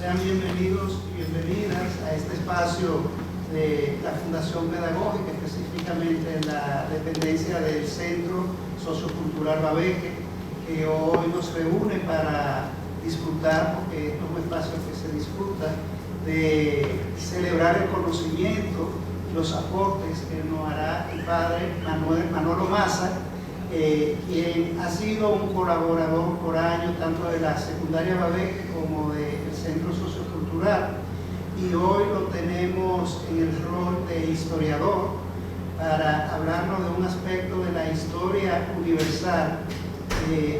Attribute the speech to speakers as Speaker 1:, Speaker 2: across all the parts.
Speaker 1: Sean bienvenidos y bienvenidas a este espacio de la Fundación Pedagógica, específicamente en la dependencia del Centro Sociocultural Babeque, que hoy nos reúne para disfrutar, porque esto es un espacio que se disfruta, de celebrar el conocimiento, los aportes que nos hará el padre Manolo Maza, quien ha sido un colaborador por años tanto de la secundaria Babeque como del Centro Sociocultural, y hoy lo tenemos en el rol de historiador para hablarnos de un aspecto de la historia universal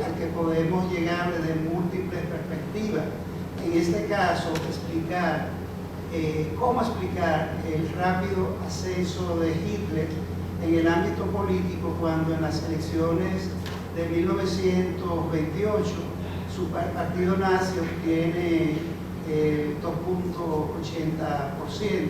Speaker 1: al que podemos llegar desde múltiples perspectivas. En este caso, cómo explicar el rápido ascenso de Hitler en el ámbito político cuando en las elecciones de 1928 su partido nazi obtiene el 2.80%,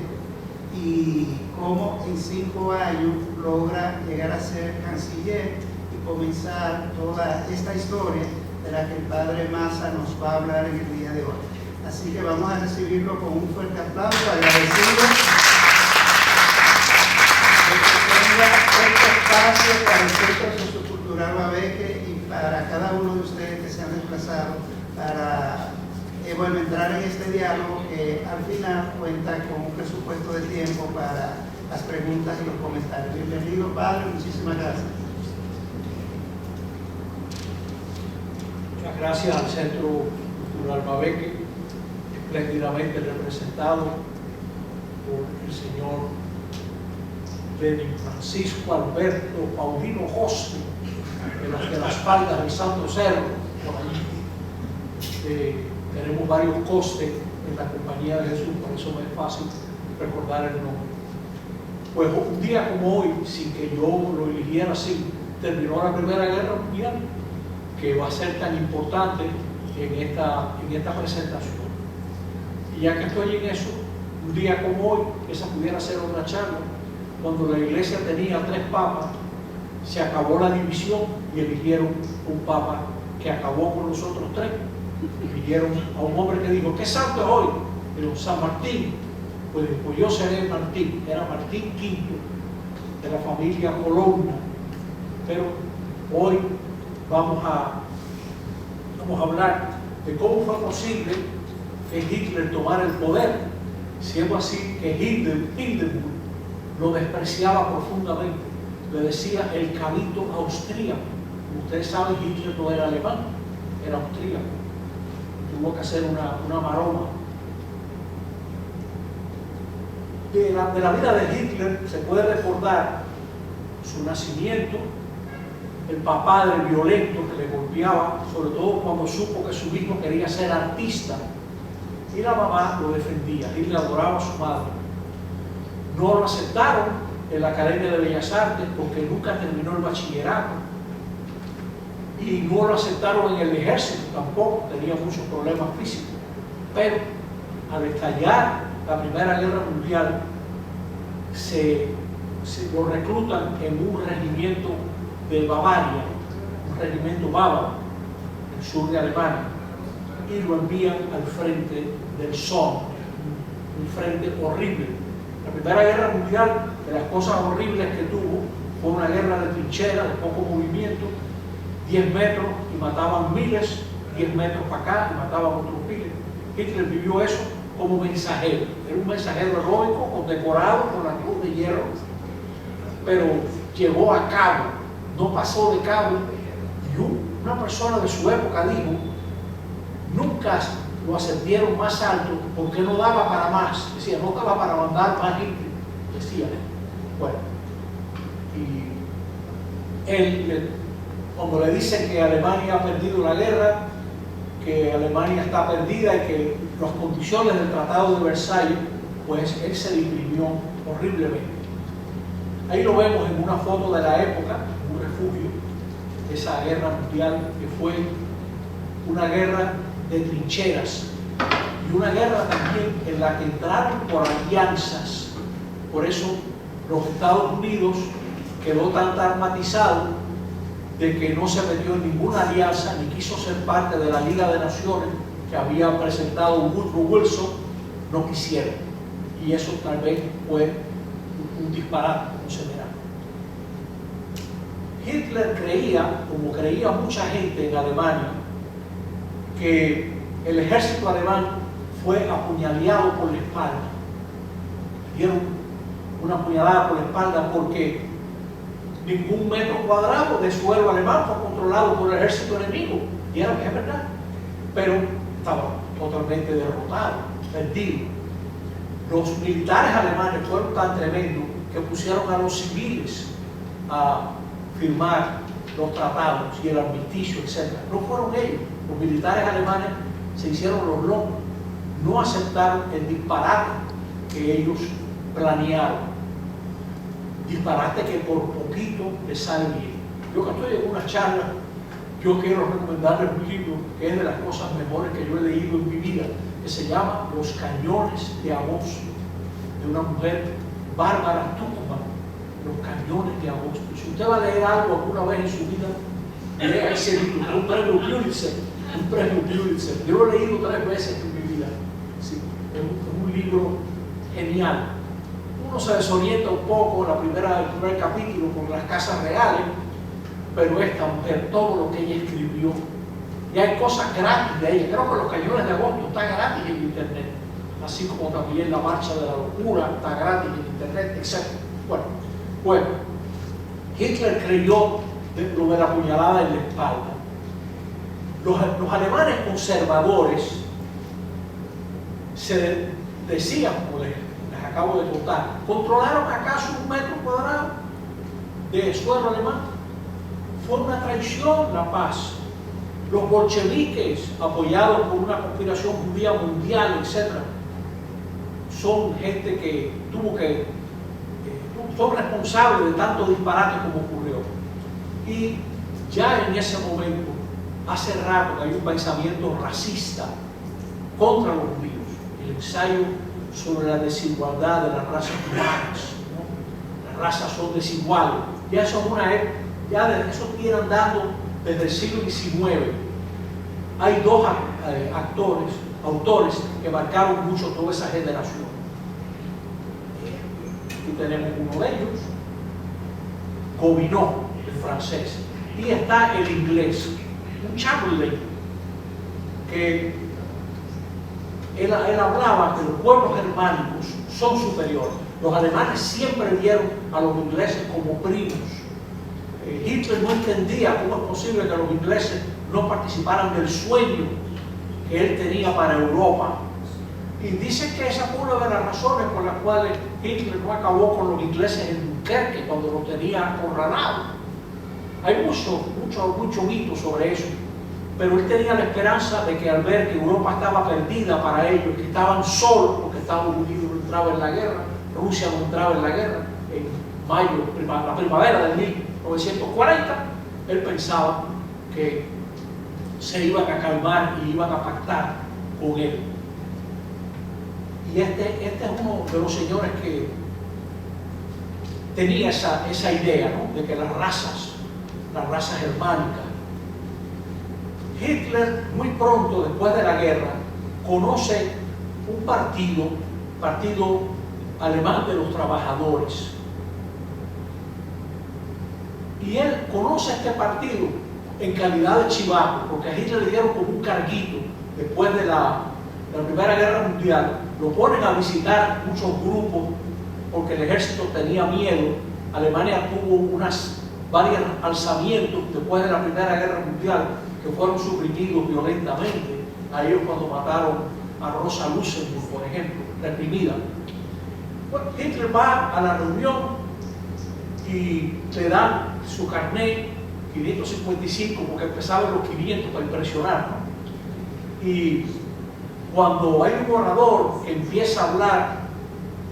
Speaker 1: y cómo en 5 años logra llegar a ser canciller y comenzar toda esta historia de la que el padre Maza nos va a hablar en el día de hoy. Así que vamos a recibirlo con un fuerte aplauso, agradecido de que tenga este espacio para el Centro Sociocultural Babeque y para cada uno de ustedes que se han desplazado para entrar en este diálogo, que al final cuenta con un presupuesto de tiempo para las preguntas y los comentarios. Bienvenido, padre, muchísimas gracias.
Speaker 2: Muchas gracias al Centro Cultural Babeque, espléndidamente representado por el señor Lenin Francisco Alberto Paulino José, de las faldas del Santo Cerro, por allí. Tenemos varios costes en la Compañía de Jesús, por eso me es fácil recordar el nombre. Pues un día como hoy, sin que yo lo eligiera así, terminó la Primera Guerra Mundial, que va a ser tan importante en esta presentación. Y ya que estoy en eso, un día como hoy, esa pudiera ser otra charla, cuando la iglesia tenía 3 papas, se acabó la división y eligieron un papa que acabó con los otros 3. Eligieron a un hombre que dijo: ¿qué santo es hoy? Dijo: San Martín. Pues yo seré Martín. Era Martín V, de la familia Colonna. Pero hoy vamos a hablar de cómo fue posible que Hitler tomara el poder, siendo así que Hindenburg lo despreciaba profundamente. Le decía el cabrito austríaco. Como ustedes saben, Hitler no era alemán, era austríaco. Tuvo que hacer una maroma. De la vida de Hitler se puede recordar su nacimiento, el padre violento que le golpeaba, sobre todo cuando supo que su hijo quería ser artista, y la mamá lo defendía. Hitler adoraba a su madre. No lo aceptaron en la Academia de Bellas Artes porque nunca terminó el bachillerato, y no lo aceptaron en el ejército tampoco, tenía muchos problemas físicos. Pero al estallar la Primera Guerra Mundial, se lo reclutan en un regimiento de Bavaria, un regimiento bávaro, en el sur de Alemania, y lo envían al frente del Somme, un frente horrible. La Primera Guerra Mundial, de las cosas horribles que tuvo, fue una guerra de trincheras, de poco movimiento, 10 metros y mataban miles, 10 metros para acá y mataban otros miles. Hitler vivió eso como mensajero. Era un mensajero heroico, condecorado con la Cruz de Hierro, pero llevó a cabo, no pasó de cabo. Y una persona de su época dijo: nunca lo ascendieron más alto porque no daba para más. Decía: no daba para mandar más gente. Decía, bueno, y él, cuando le dicen que Alemania ha perdido la guerra, que Alemania está perdida y que las condiciones del Tratado de Versalles, pues él se deprimió horriblemente. Ahí lo vemos en una foto de la época, un refugio, esa guerra mundial que fue una guerra de trincheras y una guerra también en la que entraron por alianzas. Por eso los Estados Unidos quedó tan traumatizado de que no se metió en ninguna alianza ni quiso ser parte de la Liga de Naciones, que había presentado Woodrow Wilson no quisieron. Y eso tal vez fue un disparate, como se verá. Hitler creía, como creía mucha gente en Alemania, que el ejército alemán fue apuñaleado por la espalda. Dieron una puñalada por la espalda porque ningún metro cuadrado de suelo alemán fue controlado por el ejército enemigo. Y era que es verdad. Pero estaba totalmente derrotado, perdido. Los militares alemanes fueron tan tremendos que pusieron a los civiles a firmar los tratados y el armisticio, etc. No fueron ellos. Los militares alemanes se hicieron los locos. No aceptaron el disparate que ellos planearon. Disparate que por poquito les sale bien. Yo que estoy en una charla, yo quiero recomendarles un libro que es de las cosas mejores que yo he leído en mi vida, que se llama Los Cañones de Agosto, de una mujer, Bárbara Tuchman. Los Cañones de Agosto. Si usted va a leer algo alguna vez en su vida, lea ese libro, un premio Pulitzer, Yo lo he leído 3 veces en mi vida. Sí, es un libro genial. Uno se desorienta un poco en el primer capítulo con las casas reales, pero esta mujer, todo lo que ella escribió, y hay cosas gratis de ella. Creo que Los Cañones de Agosto está gratis en internet, así como también La Marcha de la Locura está gratis en internet, etc. Bueno, Hitler creyó lo de la puñalada en la espalda. Los alemanes conservadores se decían, como les acabo de contar, ¿controlaron acaso 1 metro cuadrado de suelo alemán? Fue una traición la paz. Los bolcheviques, apoyados por una conspiración judía mundial, etc., son gente que son responsables de tanto disparate como ocurrió. Y ya en ese momento, hace rato que hay un pensamiento racista contra los judíos. El ensayo sobre la desigualdad de las razas humanas, ¿no? Las razas son desiguales. Ya eso viene andando desde el siglo XIX. Hay 2 autores que marcaron mucho toda esa generación. Aquí tenemos uno de ellos, Gobineau, el francés, y está el inglés, un Chamberlain, que él hablaba que los pueblos germánicos son superiores. Los alemanes siempre vieron a los ingleses como primos. Hitler no entendía cómo es posible que los ingleses no participaran del sueño que él tenía para Europa. Y dice que esa fue una de las razones por las cuales Hitler no acabó con los ingleses en Dunkerque cuando los tenía acorralados. Hay mucho mito sobre eso, pero él tenía la esperanza de que al ver que Europa estaba perdida para ellos, que estaban solos porque Estados Unidos no entraba en la guerra, Rusia no entraba en la guerra, en mayo, la primavera del 1940, él pensaba que se iban a calmar y iban a pactar con él. Y este es uno de los señores que tenía esa idea, ¿no?, de que las razas germánicas. Hitler muy pronto después de la guerra conoce un partido alemán de los trabajadores, y él conoce este partido en calidad de chivato, porque a Hitler le dieron como un carguito después de la Primera Guerra Mundial. Lo ponen a visitar muchos grupos porque el ejército tenía miedo. Alemania tuvo varios alzamientos después de la Primera Guerra Mundial que fueron suprimidos violentamente. A ellos cuando mataron a Rosa Luxemburg, por ejemplo, reprimida. Bueno, Hitler va a la reunión y le dan su carnet 555, porque empezaban los 500 para impresionar, ¿no? Y cuando hay un orador que empieza a hablar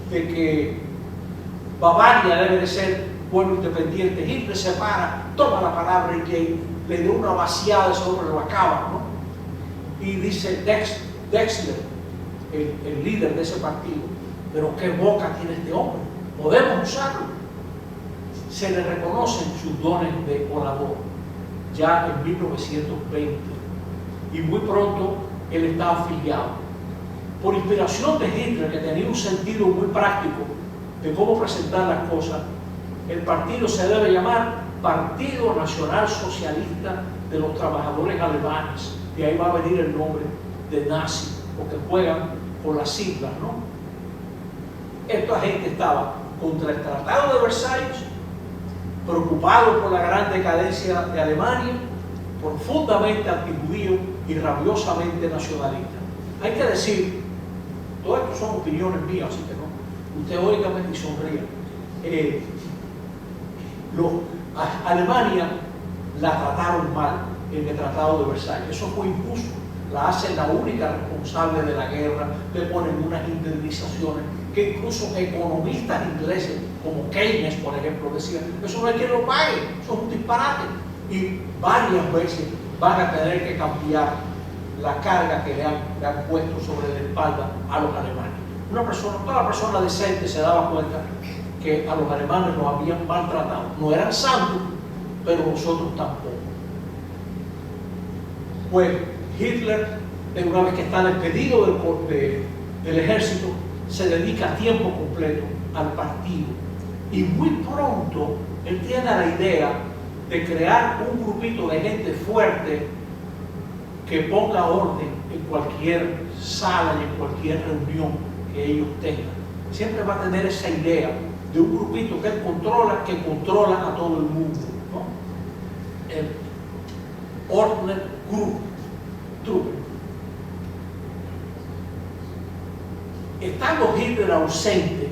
Speaker 2: de que Bavaria debe de ser pueblo independiente, Hitler se para, toma la palabra y le da una vaciada sobre la cava, ¿no? Y dice Dexler, el líder de ese partido, pero qué boca tiene este hombre, podemos usarlo. Se le reconocen sus dones de orador ya en 1920, y muy pronto él estaba afiliado. Por inspiración de Hitler, que tenía un sentido muy práctico de cómo presentar las cosas, el partido se debe llamar Partido Nacional Socialista de los Trabajadores Alemanes. De ahí va a venir el nombre de nazi, porque juegan con las siglas, ¿no? Esta gente estaba contra el Tratado de Versalles, preocupado por la gran decadencia de Alemania, profundamente antijudío y rabiosamente nacionalista. Hay que decir, todo esto son opiniones mías, así que no, usted óigame y sonría. Alemania la trataron mal en el Tratado de Versalles, eso fue injusto, la hacen la única responsable de la guerra, le ponen unas indemnizaciones que incluso economistas ingleses como Keynes, por ejemplo, decían, eso no hay quien lo pague, eso es un disparate, y varias veces van a tener que cambiar la carga que le han puesto sobre la espalda a los alemanes. Toda persona decente se daba cuenta que a los alemanes los habían maltratado. No eran santos, pero nosotros tampoco. Pues Hitler, una vez que está despedido del ejército, se dedica a tiempo completo al partido. Y muy pronto él tiene la idea de crear un grupito de gente fuerte que ponga orden en cualquier sala y en cualquier reunión que ellos tengan. Siempre va a tener esa idea de un grupito que él controla, que controlan a todo el mundo, ¿no? El Ordner Truppe. Estando Hitler ausente,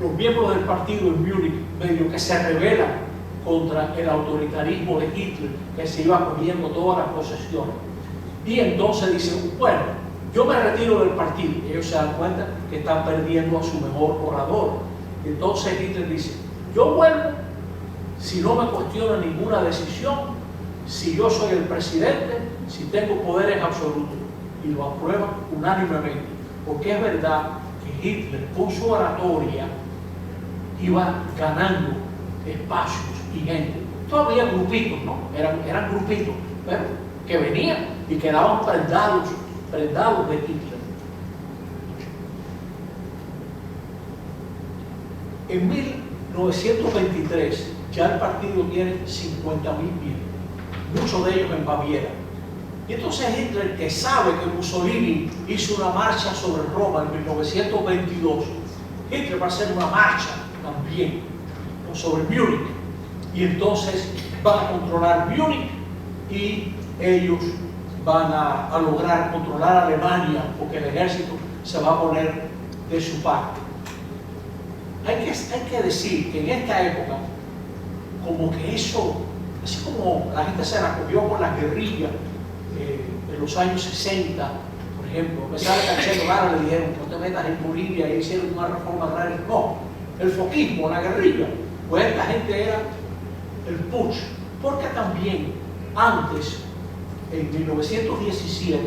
Speaker 2: los miembros del partido en Múnich medio que se rebelan contra el autoritarismo de Hitler, que se iba comiendo todas las posesiones. Y entonces dicen, bueno, yo me retiro del partido. Y ellos se dan cuenta que están perdiendo a su mejor orador. Y entonces Hitler dice, yo vuelvo si no me cuestiona ninguna decisión, si yo soy el presidente, si tengo poderes absolutos. Y lo aprueban unánimemente. Porque es verdad que Hitler con su oratoria iba ganando espacios y gente. Todavía grupitos, ¿no? Eran grupitos, pero que venían y quedaban prendados de Hitler. En 1923 ya el partido tiene 50.000 miembros, muchos de ellos en Baviera. Y entonces Hitler, que sabe que Mussolini hizo una marcha sobre Roma en 1922, Hitler va a hacer una marcha también sobre Múnich. Y entonces van a controlar Múnich y ellos van a lograr controlar Alemania, porque el ejército se va a poner de su parte. Hay que decir que en esta época, como que eso, así como la gente se la cogió con las guerrillas en los años 60, por ejemplo, empezaron a Cachero Gara, le dijeron, no te metas en Bolivia, y hicieron una reforma agraria. No, el foquismo, la guerrilla, pues esta gente era el putsch, porque también antes, en 1917,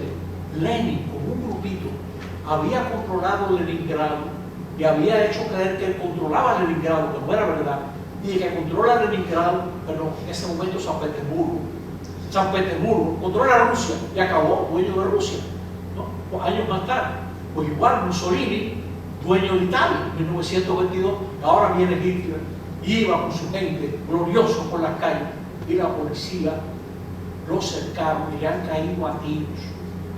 Speaker 2: Lenin, con un grupito, había controlado Leningrado y había hecho creer que él controlaba Leningrado, que no era verdad, y que controla Leningrado, pero en ese momento San Petersburgo, controla Rusia y acabó dueño de Rusia, ¿no? Pues años más tarde. Pues igual Mussolini, dueño de Italia, en 1922, ahora viene Hitler, y iba con su gente, glorioso por las calles, y la policía lo cercaron y le han caído a tiros.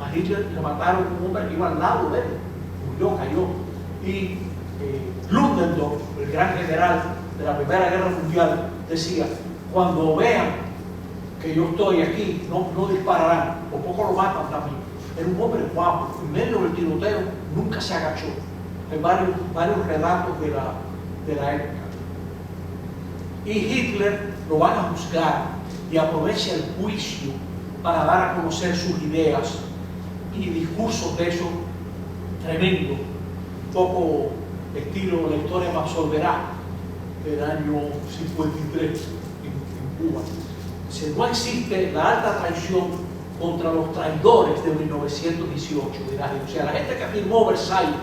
Speaker 2: A Hitler le mataron un hombre que iba al lado de él, cayó. Y Ludendorff, el gran general de la Primera Guerra Mundial, decía, cuando vean que yo estoy aquí, no dispararán, o poco lo matan también. Era un hombre guapo, en medio del tiroteo nunca se agachó. Hay varios relatos de la época. Y Hitler lo van a juzgar y aprovecha el juicio para dar a conocer sus ideas y discursos de eso tremendo, poco estilo La historia me absolverá, del año 53 en Cuba. Si no existe la alta traición contra los traidores de 1918, o sea, la gente que firmó Versalles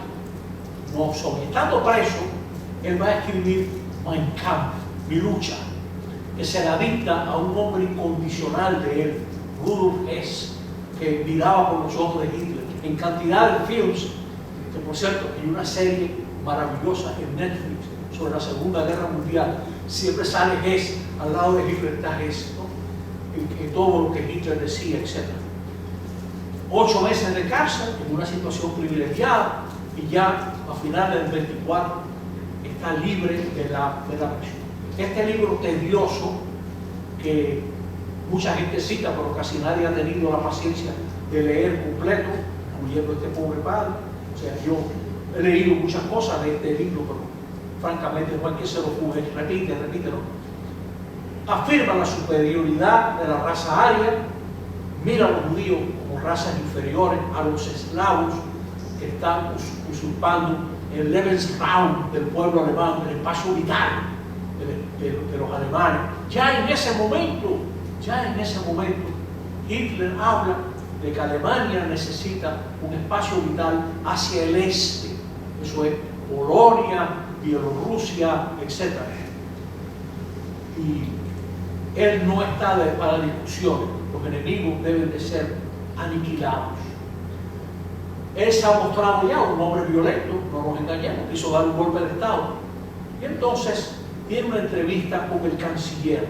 Speaker 2: no son. Estando preso, él va a escribir Mein Kampf, mi lucha, que se la dicta a un hombre incondicional de él, Rudolf Hess, que miraba por los ojos de Hitler, en cantidad de films, que por cierto hay una serie maravillosa en Netflix sobre la Segunda Guerra Mundial, siempre sale Hess, al lado de Hitler está Hess, ¿no? En todo lo que Hitler decía, etc. 8 meses de cárcel, en una situación privilegiada, y ya a finales del 24 está libre de la prisión. Este libro tedioso, que mucha gente cita, pero casi nadie ha tenido la paciencia de leer completo, incluyendo este pobre padre. O sea, yo he leído muchas cosas de este libro, pero francamente no hay que se lo juzgue, repítelo. Afirma la superioridad de la raza aria, mira a los judíos como razas inferiores a los eslavos que están usurpando el Lebensraum del pueblo alemán, el espacio vital de los alemanes. Ya en ese momento, Hitler habla de que Alemania necesita un espacio vital hacia el este. Eso es Polonia, Bielorrusia, etc. Y él no está para discusiones. Los enemigos deben de ser aniquilados. Él se ha mostrado ya un hombre violento, no nos engañemos, quiso dar un golpe de Estado. Y entonces tiene una entrevista con el canciller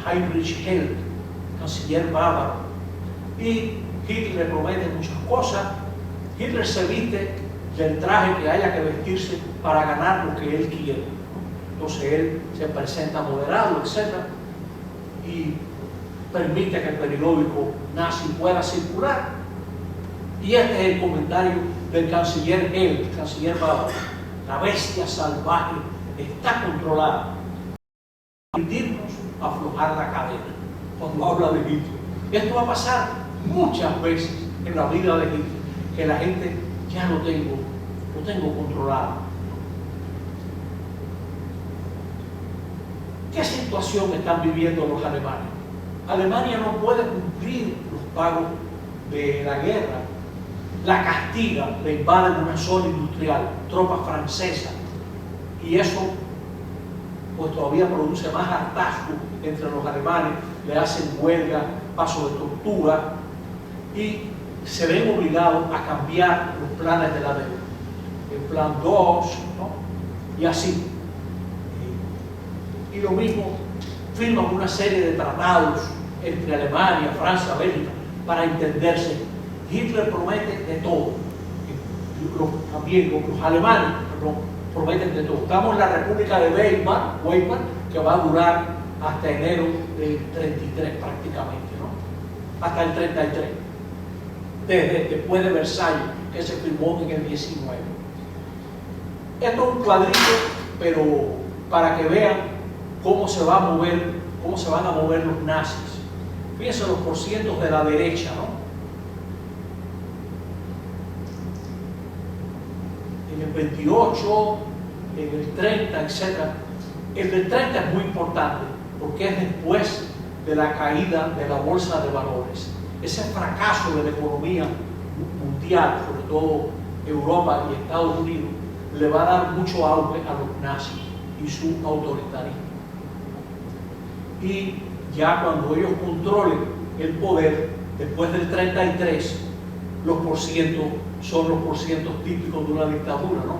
Speaker 2: Heinrich Held, canciller bávaro, y Hitler le promete muchas cosas. Hitler se viste del traje que haya que vestirse para ganar lo que él quiere. Entonces él se presenta moderado, etc. Y permite que el periódico nazi pueda circular. Y este es el comentario del canciller Held, el canciller bávaro: la bestia salvaje está controlada. Permitirnos aflojar la cadena. Cuando habla de Hitler, esto va a pasar muchas veces en la vida de Hitler, que la gente ya lo tengo controlado. ¿Qué situación están viviendo los alemanes? Alemania no puede cumplir los pagos de la guerra, la castiga, le invaden una zona industrial, tropas francesas, y eso pues todavía produce más hartazgo entre los alemanes, le hacen huelga, paso de tortura, y se ven obligados a cambiar los planes de la deuda, el plan 2, ¿no? Y así. Y lo mismo, firman una serie de tratados entre Alemania, Francia, Bélgica, para entenderse. Hitler promete de todo. También los alemanes prometen de todo. Estamos en la República de Weimar, que va a durar hasta enero del 33 prácticamente, ¿no? Hasta el 33. Después de Versalles, que se firmó en el 19. Esto es un cuadrito, pero para que vean cómo se van a mover los nazis. Fíjense los porcientos de la derecha, ¿no? En el 28, en el 30, etc. El del 30 es muy importante porque es después de la caída de la bolsa de valores. Ese fracaso de la economía mundial, sobre todo Europa y Estados Unidos, le va a dar mucho auge a los nazis y su autoritarismo. Y ya cuando ellos controlen el poder, después del 33, los porcientos son los porcientos típicos de una dictadura, ¿no?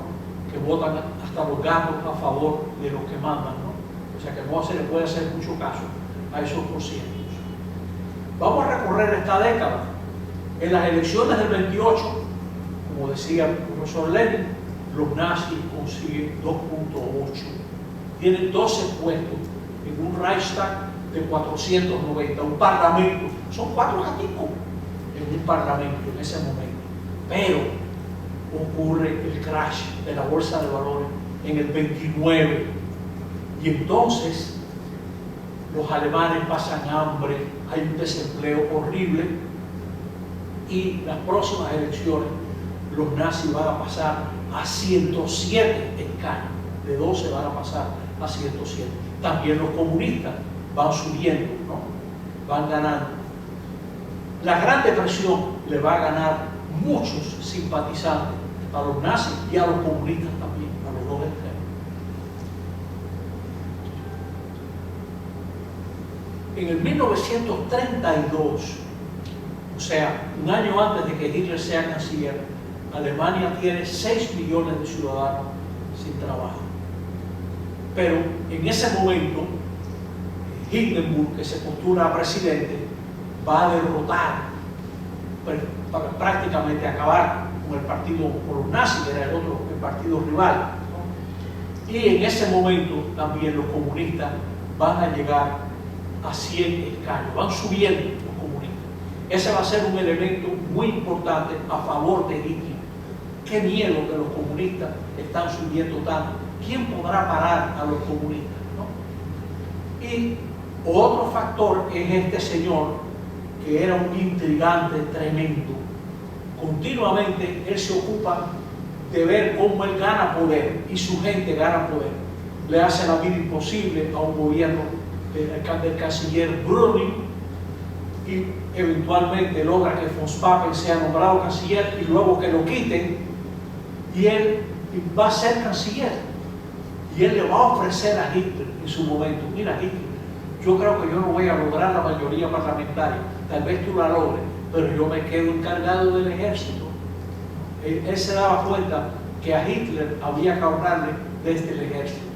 Speaker 2: Que votan hasta los gatos a favor de los que mandan, ¿no? O sea que no se le puede hacer mucho caso a esos porcientos. Vamos a recorrer esta década. En las elecciones del 28, como decía el profesor Lenin, los nazis consiguen 2.8. Tienen 12 puestos en un Reichstag de 490, un parlamento. Son 4 gaticos en un parlamento en ese momento. Pero ocurre el crash de la bolsa de valores en el 29. Y entonces los alemanes pasan hambre, hay un desempleo horrible, y las próximas elecciones los nazis van a pasar a 107 escaños, de 12 van a pasar a 107. También los comunistas van subiendo, ¿no? Van ganando. La Gran Depresión le va a ganar muchos simpatizantes a los nazis y a los comunistas también, a los dos extremos. En el 1932, O sea, un año antes de que Hitler sea canciller, Alemania tiene 6 millones de ciudadanos sin trabajo. Pero en ese momento, Hindenburg, que se postula a presidente, va a derrotar, para prácticamente acabar con el partido, con los nazis, que era el partido rival, ¿no? Y en ese momento también los comunistas van a llegar a 100 escaños, van subiendo los comunistas. Ese va a ser un elemento muy importante a favor de Hitler. Qué miedo que los comunistas están subiendo tanto. ¿Quién podrá parar a los comunistas, ¿no? Y otro factor es este señor, que era un intrigante tremendo. Continuamente él se ocupa de ver cómo él gana poder y su gente gana poder. Le hace la vida imposible a un gobierno del canciller Brüning y eventualmente logra que von Papen sea nombrado canciller y luego que lo quiten y él va a ser canciller. Y él le va a ofrecer a Hitler en su momento: mira, Hitler, yo creo que yo no voy a lograr la mayoría parlamentaria, tal vez tú la logres, pero yo me quedo encargado del ejército. Él se daba cuenta que a Hitler había que ahorrarle desde el ejército.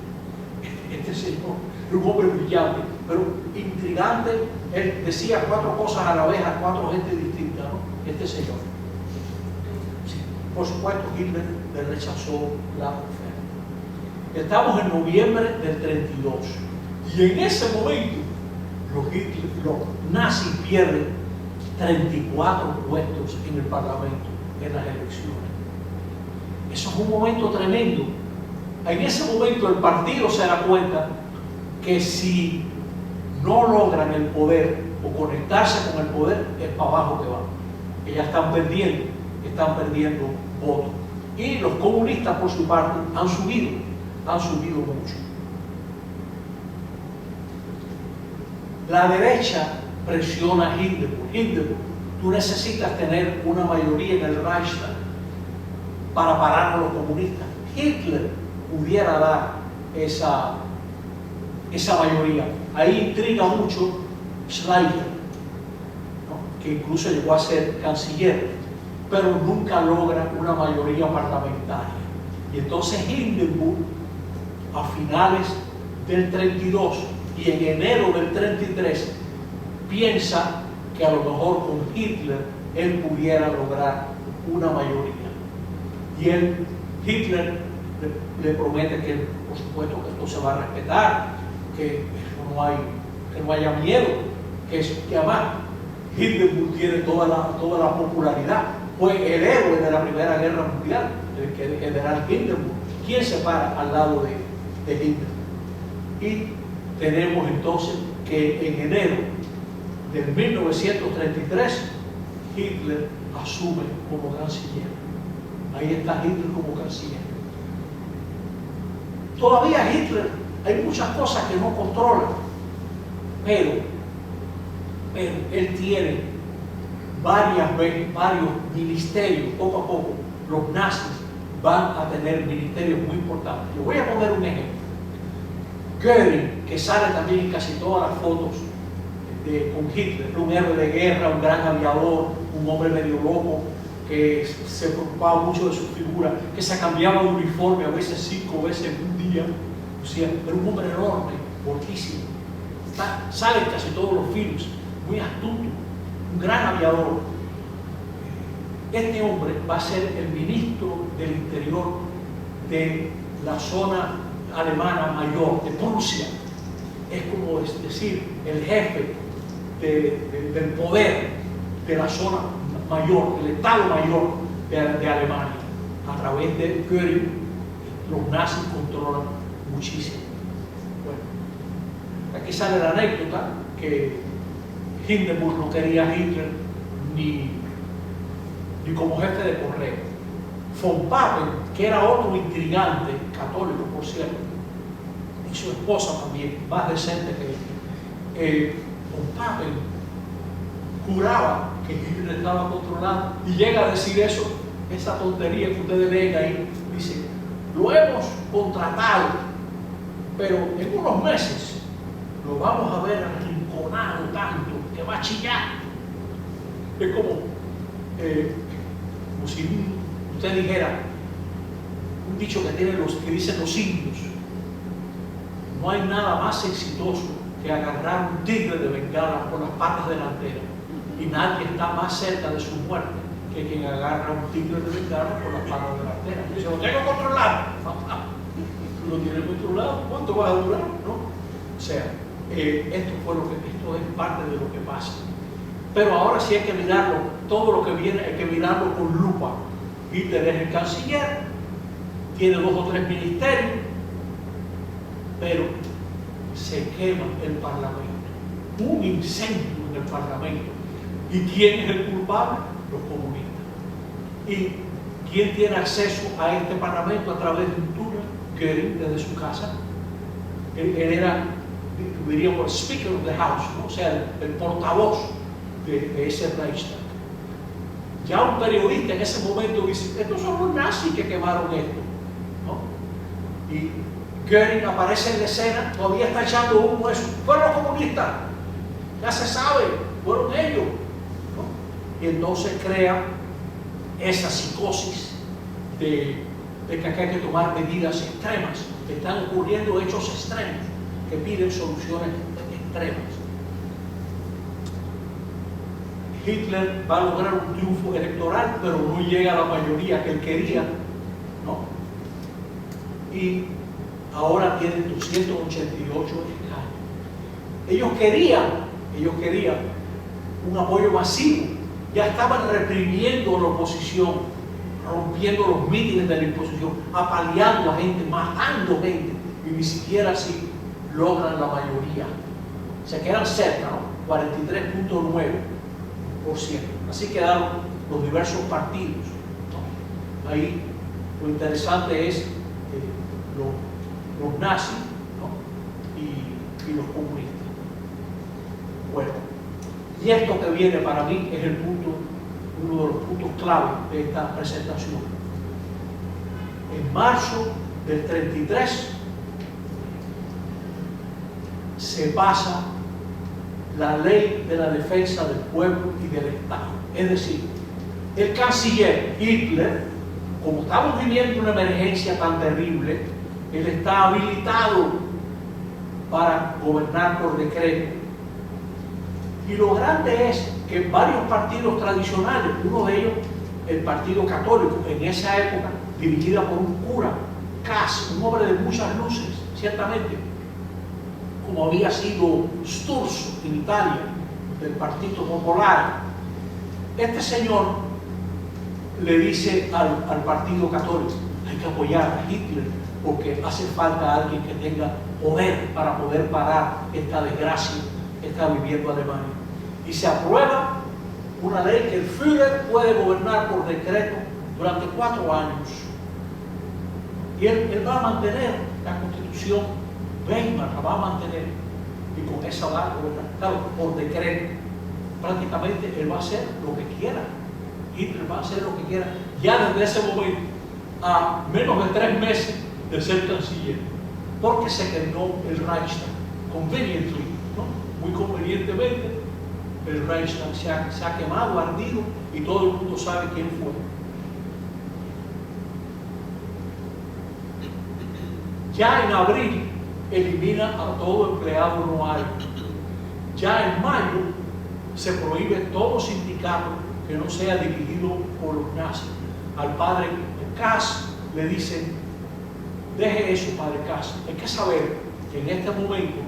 Speaker 2: Este señor era un hombre brillante, pero intrigante. Él decía 4 cosas a la vez a 4 gente distintas, ¿no? Este señor. Sí, por supuesto, Hitler le rechazó la oferta. Estamos en noviembre del 32. Y en ese momento los nazis pierden 34 puestos en el Parlamento, en las elecciones. Eso es un momento tremendo. En ese momento el partido se da cuenta que si no logran el poder o conectarse con el poder, es para abajo que van. Que ya están perdiendo votos. Y los comunistas, por su parte, han subido mucho. La derecha presiona a Hindenburg. Tú necesitas tener una mayoría en el Reichstag para parar a los comunistas. Hitler pudiera dar esa mayoría. Ahí intriga mucho Schleicher, ¿no? Que incluso llegó a ser canciller, pero nunca logra una mayoría parlamentaria. Y entonces Hindenburg, a finales del 32 y en enero del 33, piensa que a lo mejor con Hitler él pudiera lograr una mayoría. Y Hitler le promete que, por supuesto, que esto se va a respetar, que no haya miedo, que además Hindenburg tiene toda la popularidad. Fue el héroe de la Primera Guerra Mundial, el general Hindenburg. ¿Quién se para al lado de Hitler? Y tenemos entonces que en enero de 1933 Hitler asume como canciller. Ahí está Hitler como canciller. Todavía Hitler hay muchas cosas que no controla, pero él tiene varios ministerios. Poco a poco los nazis van a tener ministerios muy importantes. Les voy a poner un ejemplo. Göring, que sale también en casi todas las fotos con Hitler, un héroe de guerra, un gran aviador, un hombre medio loco, que se preocupaba mucho de su figura, que se cambiaba de uniforme a veces 5 veces en un día. O sea, era un hombre enorme, fortísimo. Sale en casi todos los films, muy astuto, un gran aviador. Este hombre va a ser el ministro del Interior de la zona alemana mayor, de Prusia. Es como decir, el jefe del poder de la zona mayor, el Estado mayor de Alemania. A través de Göring, los nazis controlan muchísimo. Bueno, aquí sale la anécdota que Hindenburg no quería a Hitler ni como jefe de correo. Von Papen, que era otro intrigante, católico por cierto, y su esposa también, más decente que él, Von Papen juraba que Hitler estaba controlado y llega a decir esa tontería que ustedes leen ahí. Dice: lo hemos contratado, pero en unos meses lo vamos a ver arrinconado tanto que va a chillar. Es como si usted dijera un dicho que dicen los indios: no hay nada más exitoso que agarrar un tigre de bengala por las patas delanteras, y nadie está más cerca de su muerte que quien agarra un tigre de bengala por las patas delanteras. Y dice: lo tengo controlado. Lo tiene controlado, ¿cuánto va a durar? ¿No? O sea, esto es parte de lo que pasa. Pero ahora sí hay que mirarlo, todo lo que viene hay que mirarlo con lupa. Hitler es el canciller, tiene 2 o 3 ministerios, pero se quema el Parlamento. Un incendio en el Parlamento. ¿Y quién es el culpable? Los comunistas. ¿Y quién tiene acceso a este Parlamento a través de un túnel? Goering, desde su casa. Él era, diríamos, Speaker of the House, ¿no? O sea, el portavoz de ese Reichstag. Ya un periodista en ese momento dice: estos son los nazis que quemaron esto, ¿no? Y Goering aparece en la escena, todavía está echando humo eso. Fueron los comunistas, ya se sabe, fueron ellos, ¿no? Y entonces crea esa psicosis de que acá hay que tomar medidas extremas. Están ocurriendo hechos extremos que piden soluciones extremas. Hitler va a lograr un triunfo electoral, pero no llega a la mayoría que él quería, ¿no? Y ahora tienen 288 escaños. Ellos querían un apoyo masivo. Ya estaban reprimiendo la oposición, rompiendo los mítines de la imposición, apaleando a gente, matando gente, y ni siquiera así logran la mayoría. Se quedan cerca, ¿no? 43.9%. Así quedaron los diversos partidos, ¿no? Ahí lo interesante es los nazis, ¿no? y los comunistas. Bueno, y esto que viene para mí es uno de los puntos clave de esta presentación. En marzo del 33 se pasa la ley de la defensa del pueblo y del Estado. Es decir, el canciller Hitler, como estamos viviendo una emergencia tan terrible, él está habilitado para gobernar por decreto. Y lo grande es que varios partidos tradicionales, uno de ellos el Partido Católico, en esa época dirigida por un cura, Kass, un hombre de muchas luces, ciertamente, como había sido Sturzo en Italia, del Partido Popular. Este señor le dice al Partido Católico: hay que apoyar a Hitler porque hace falta alguien que tenga poder para poder parar esta desgracia que está viviendo Alemania. Y se aprueba una ley que el Führer puede gobernar por decreto durante 4 años. Y él va a mantener la Constitución Weimar, la va a mantener, y con esa va a gobernar, claro, por decreto. Prácticamente él va a hacer lo que quiera. Hitler va a hacer lo que quiera. Ya desde ese momento, a menos de 3 meses de ser canciller, porque se quemó el Reichstag, conveniently, ¿no? Muy convenientemente, el Reichstag se ha quemado, ardido, y todo el mundo sabe quién fue. Ya en abril elimina a todo empleado no hay. Ya en mayo se prohíbe todo sindicato que no sea dirigido por los nazis. Al padre Kass le dicen: deje eso, padre Kass. Hay que saber que en este momento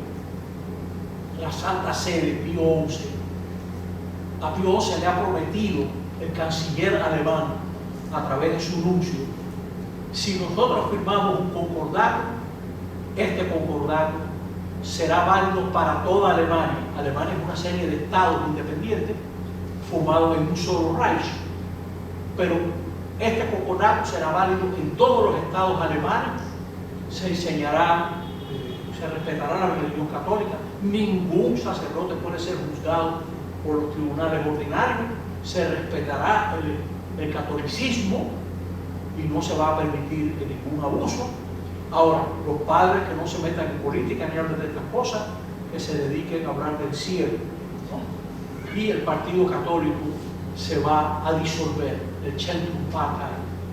Speaker 2: la Santa Sede, Pío XI, a Pío XI le ha prometido el canciller alemán a través de su nuncio: si nosotros firmamos un concordato, este concordato será válido para toda Alemania. Alemania es una serie de estados independientes formados en un solo Reich, pero este concordato será válido en todos los estados alemanes. Se enseñará, se respetará la religión católica, ningún sacerdote puede ser juzgado por los tribunales ordinarios, se respetará el catolicismo y no se va a permitir ningún abuso. Ahora, los padres que no se metan en política ni hablen de estas cosas, que se dediquen a hablar del cielo, ¿no? Y el Partido Católico se va a disolver, el Zentrumspartei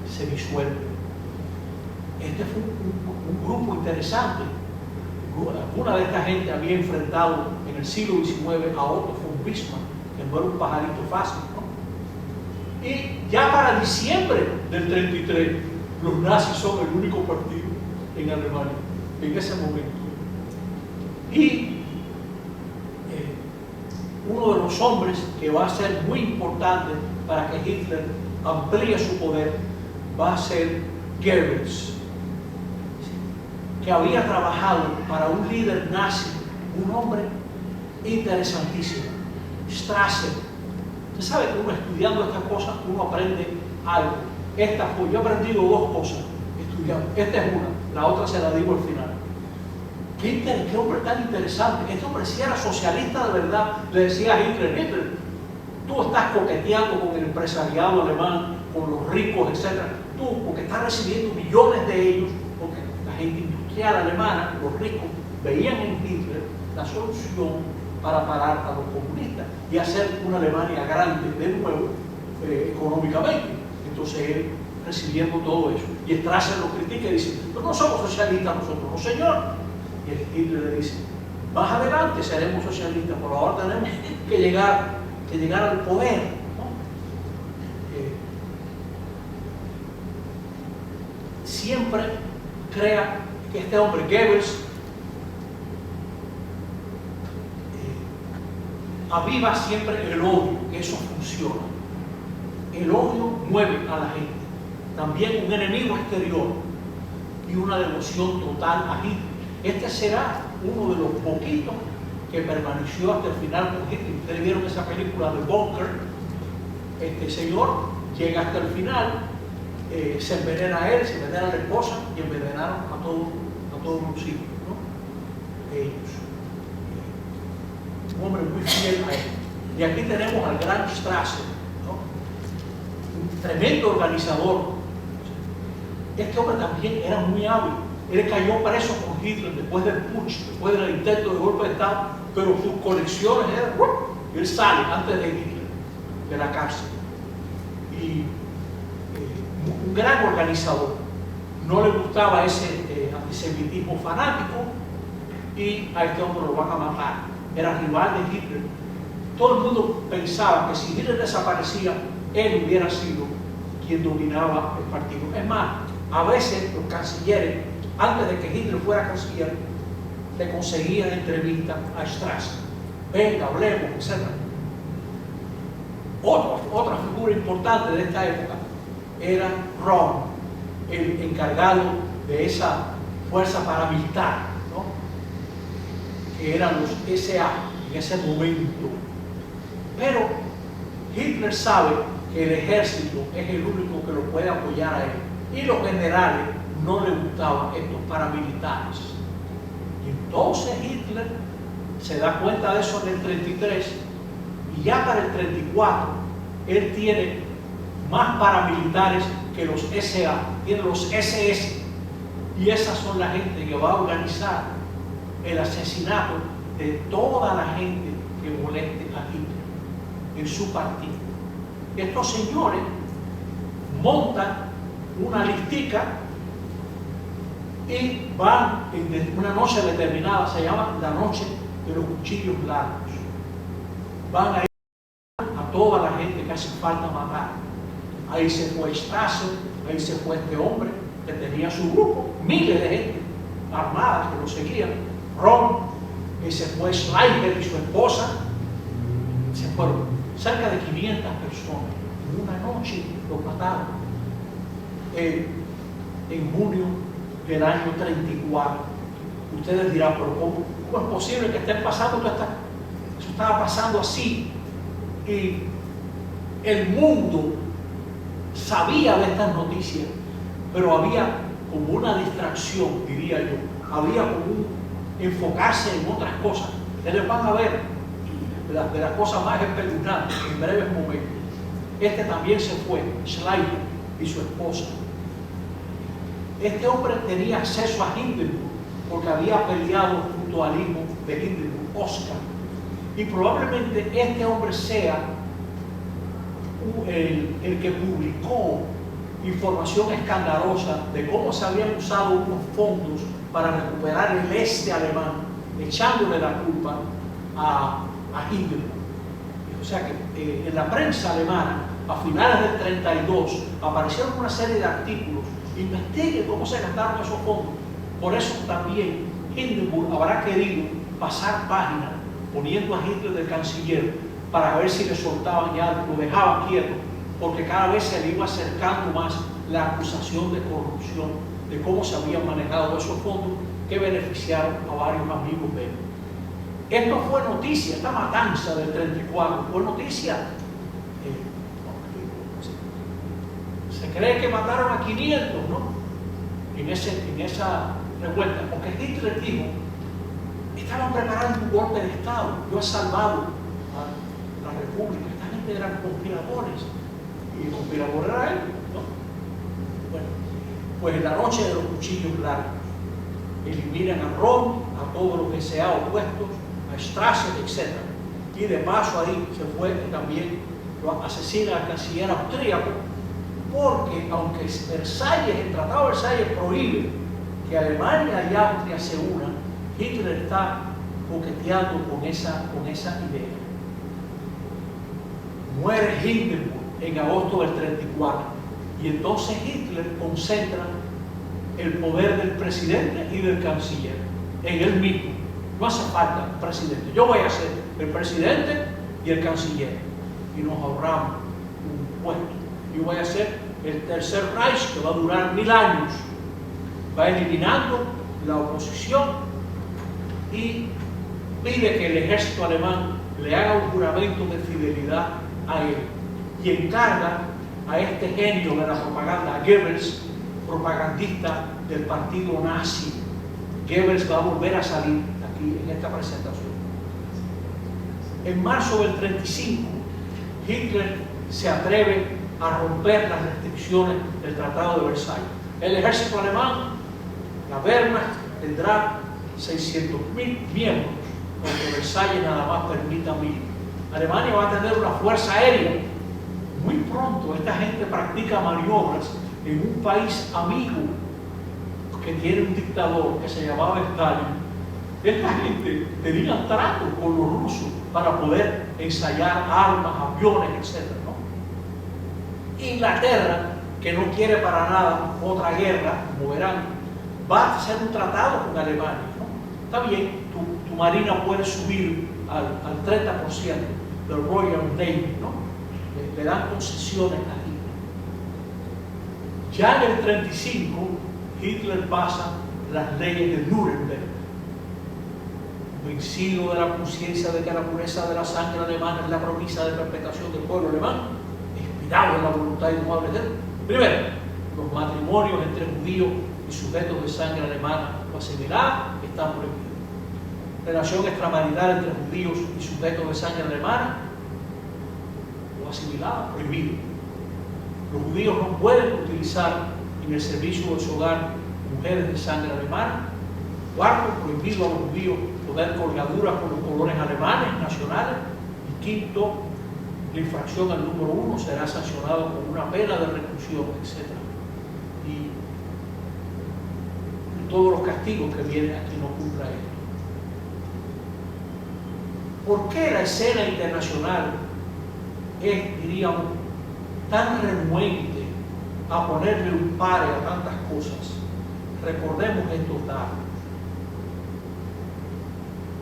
Speaker 2: se disuelve. Este fue un grupo interesante. Alguna de esta gente había enfrentado en el siglo XIX a Otto von Bismarck, que no era un pajarito fácil, ¿no? Y ya para diciembre del 33, los nazis son el único partido en Alemania, en ese momento. Y uno de los hombres que va a ser muy importante para que Hitler amplíe su poder va a ser Goebbels, que había trabajado para un líder nazi, un hombre interesantísimo, Strasser. Usted sabe que uno estudiando estas cosas, uno aprende algo. Yo he aprendido dos cosas estudiando. Esta es una, la otra se la digo al final. Qué hombre tan interesante. Este hombre, si era socialista de verdad, le decía a Hitler, tú estás coqueteando con el empresariado alemán, con los ricos, etc. Tú, porque estás recibiendo millones de ellos, porque la gente industrial alemana, los ricos, veían en Hitler la solución para parar a los comunistas y hacer una Alemania grande de nuevo económicamente. Entonces él recibiendo todo eso. Y Strasser lo critica y dice, pero no somos socialistas nosotros, no señor. Y el Hitler le dice, más adelante seremos socialistas, pero ahora tenemos que llegar al poder, ¿no? Siempre crea que este hombre, Goebbels, aviva siempre el odio, que eso funciona. El odio mueve a la gente. También un enemigo exterior y una devoción total a Hitler. Este será uno de los poquitos que permaneció hasta el final con Hitler. Ustedes vieron esa película de Bunker. Este señor llega hasta el final, se envenena a él, se envenena a la esposa y envenenaron a todos los hijos, ¿no? Ellos. Un hombre muy fiel a él. Y aquí tenemos al gran Strasser, ¿no? Un tremendo organizador. Este hombre también era muy hábil. Él cayó preso con Hitler después del putsch, después del intento de golpe de Estado, pero sus conexiones eran, él sale antes de Hitler, de la cárcel. Y un gran organizador. No le gustaba ese antisemitismo fanático y a este hombre lo van a matar. Era rival de Hitler. Todo el mundo pensaba que si Hitler desaparecía, él hubiera sido quien dominaba el partido. Es más, a veces los cancilleres, antes de que Hitler fuera canciller, le conseguían entrevistas a Strasser. Venga, hablemos, etc. Otra figura importante de esta época era Röhm, el encargado de esa fuerza paramilitar, ¿no? Que eran los SA en ese momento. Pero Hitler sabe que el ejército es el único que lo puede apoyar a él. Y los generales no le gustaban estos paramilitares. Y entonces Hitler se da cuenta de eso en el 33 y ya para el 34 él tiene más paramilitares que los SA, tiene los SS, y esas son la gente que va a organizar el asesinato de toda la gente que moleste a Hitler en su partido. Estos señores montan una listica y van en una noche determinada, se llama la noche de los cuchillos largos. Van a ir a toda la gente que hace falta matar. Ahí se fue Strasser, ahí se fue este hombre que tenía su grupo, miles de gente armada que lo seguían. Röhm, y se fue Schleicher y su esposa. Se fueron cerca de 500 personas. En una noche los mataron. En junio del año 34. Ustedes dirán, pero ¿cómo es posible que estén pasando toda esta? Eso estaba pasando así. Y el mundo sabía de estas noticias, pero había como una distracción, diría yo. Había como un enfocarse en otras cosas. Ustedes van a ver de las cosas más espeluznantes en breves momentos. Este también se fue, Schleicher y su esposa. Este hombre tenía acceso a Hindenburg porque había peleado junto al hijo de Hindenburg, Oscar. Y probablemente este hombre sea el que publicó información escandalosa de cómo se habían usado unos fondos para recuperar el este alemán, echándole la culpa a Hitler. O sea que en la prensa alemana, a finales del 32, aparecieron una serie de artículos. Investigue cómo se gastaron esos fondos. Por eso también Hindenburg habrá querido pasar página poniendo a Hitler de canciller para ver si le soltaban ya, lo dejaban quieto, porque cada vez se le iba acercando más la acusación de corrupción, de cómo se habían manejado esos fondos que beneficiaron a varios amigos de él. Esto fue noticia, esta matanza del 34 fue noticia. Se cree que mataron a 500, ¿no? En esa revuelta, porque Hitler dijo, estaban preparando un golpe de Estado, yo he salvado a la República, esta gente eran conspiradores, y el conspirador era él, ¿no? Bueno, pues en la noche de los cuchillos largos, eliminan a Rom, a todos los que se han opuestos, a Strasser, etc. Y de paso ahí se fue también, lo asesina al canciller austríaco, porque aunque Versalles, el Tratado de Versalles prohíbe que Alemania y Austria se unan, Hitler está coqueteando con esa idea. Muere Hindenburg en agosto del 34 y entonces Hitler concentra el poder del presidente y del canciller en él mismo. No hace falta el presidente. Yo voy a ser el presidente y el canciller y nos ahorramos un puesto. Yo voy a ser el tercer Reich, que va a durar 1000 años. Va eliminando la oposición y pide que el ejército alemán le haga un juramento de fidelidad a él y encarga a este genio de la propaganda, a Goebbels, propagandista del partido nazi. Goebbels va a volver a salir aquí en esta presentación. En marzo del 35, Hitler se atreve a romper las restricciones del Tratado de Versalles. El ejército alemán, la Wehrmacht, tendrá 600.000 miembros, cuando Versalles nada más permita 1000. Alemania va a tener una fuerza aérea. Muy pronto esta gente practica maniobras en un país amigo que tiene un dictador que se llamaba Stalin. Esta gente tenía trato con los rusos para poder ensayar armas, aviones, etc., ¿no? Inglaterra, que no quiere para nada otra guerra, como verán, va a hacer un tratado con Alemania, ¿no? Está bien, tu marina puede subir al 30% del Royal Navy, ¿no? Le dan concesiones a Hitler. Ya en el 35, Hitler pasa las leyes de Nuremberg, vencido de la conciencia de que la pureza de la sangre alemana es la promesa de perpetuación del pueblo alemán, inspirado en la voluntad indomable de él. Primero, los matrimonios entre judíos y sujetos de sangre alemana o asimilada están prohibidos. Relación extramarital entre judíos y sujetos de sangre alemana o asimilada, prohibido. Los judíos no pueden utilizar en el servicio de su hogar mujeres de sangre alemana. Cuarto, prohibido a los judíos poner colgaduras con los colores alemanes nacionales. Y quinto, la infracción al número 1 será sancionado con una pena de reclusión, etc. Y todos los castigos que vienen a quien no cumpla esto. ¿Por qué la escena internacional es, diríamos, tan renuente a ponerle un pare a tantas cosas? Recordemos estos datos.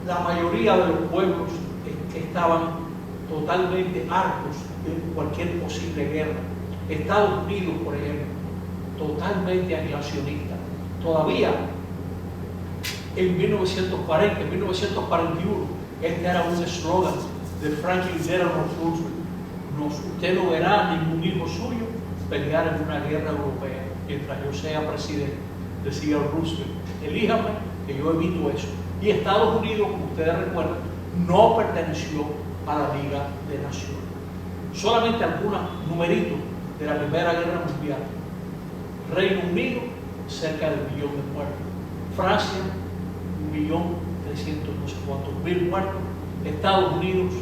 Speaker 2: La mayoría de los pueblos que estaban totalmente hartos de cualquier posible guerra. Estados Unidos, por ejemplo, totalmente aislacionista. Todavía en 1940, en 1941, este era un eslogan de Franklin Delano Roosevelt: usted no verá a ningún hijo suyo pelear en una guerra europea mientras yo sea presidente. Decía Roosevelt: elíjame que yo evito eso. Y Estados Unidos, como ustedes recuerdan, no perteneció a la Liga de Naciones. Solamente algunos numeritos de la Primera Guerra Mundial. Reino Unido, cerca del 1 millón de muertos. Francia, 1.300.000 no sé cuántos mil muertos. Estados Unidos,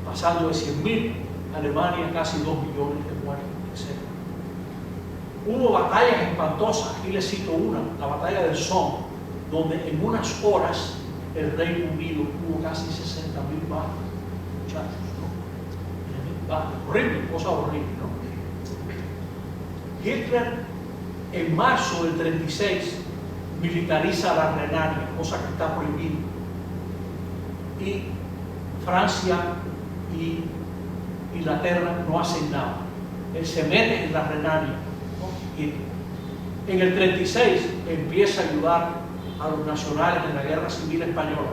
Speaker 2: pasando de 100.000. Alemania casi 2 millones de muertos, etc. Hubo batallas espantosas, aquí les cito una, la batalla del Somme, donde en unas horas el Reino Unido hubo casi 60.000 bajas, muchachos, ¿no? Horrible, cosa horrible, ¿no? Hitler en marzo del 36 militariza la Renania, cosa que está prohibida, y Francia y Inglaterra no hacen nada. Él se mete en la Renania, ¿no? Y en el 36 empieza a ayudar a los nacionales en la Guerra Civil Española.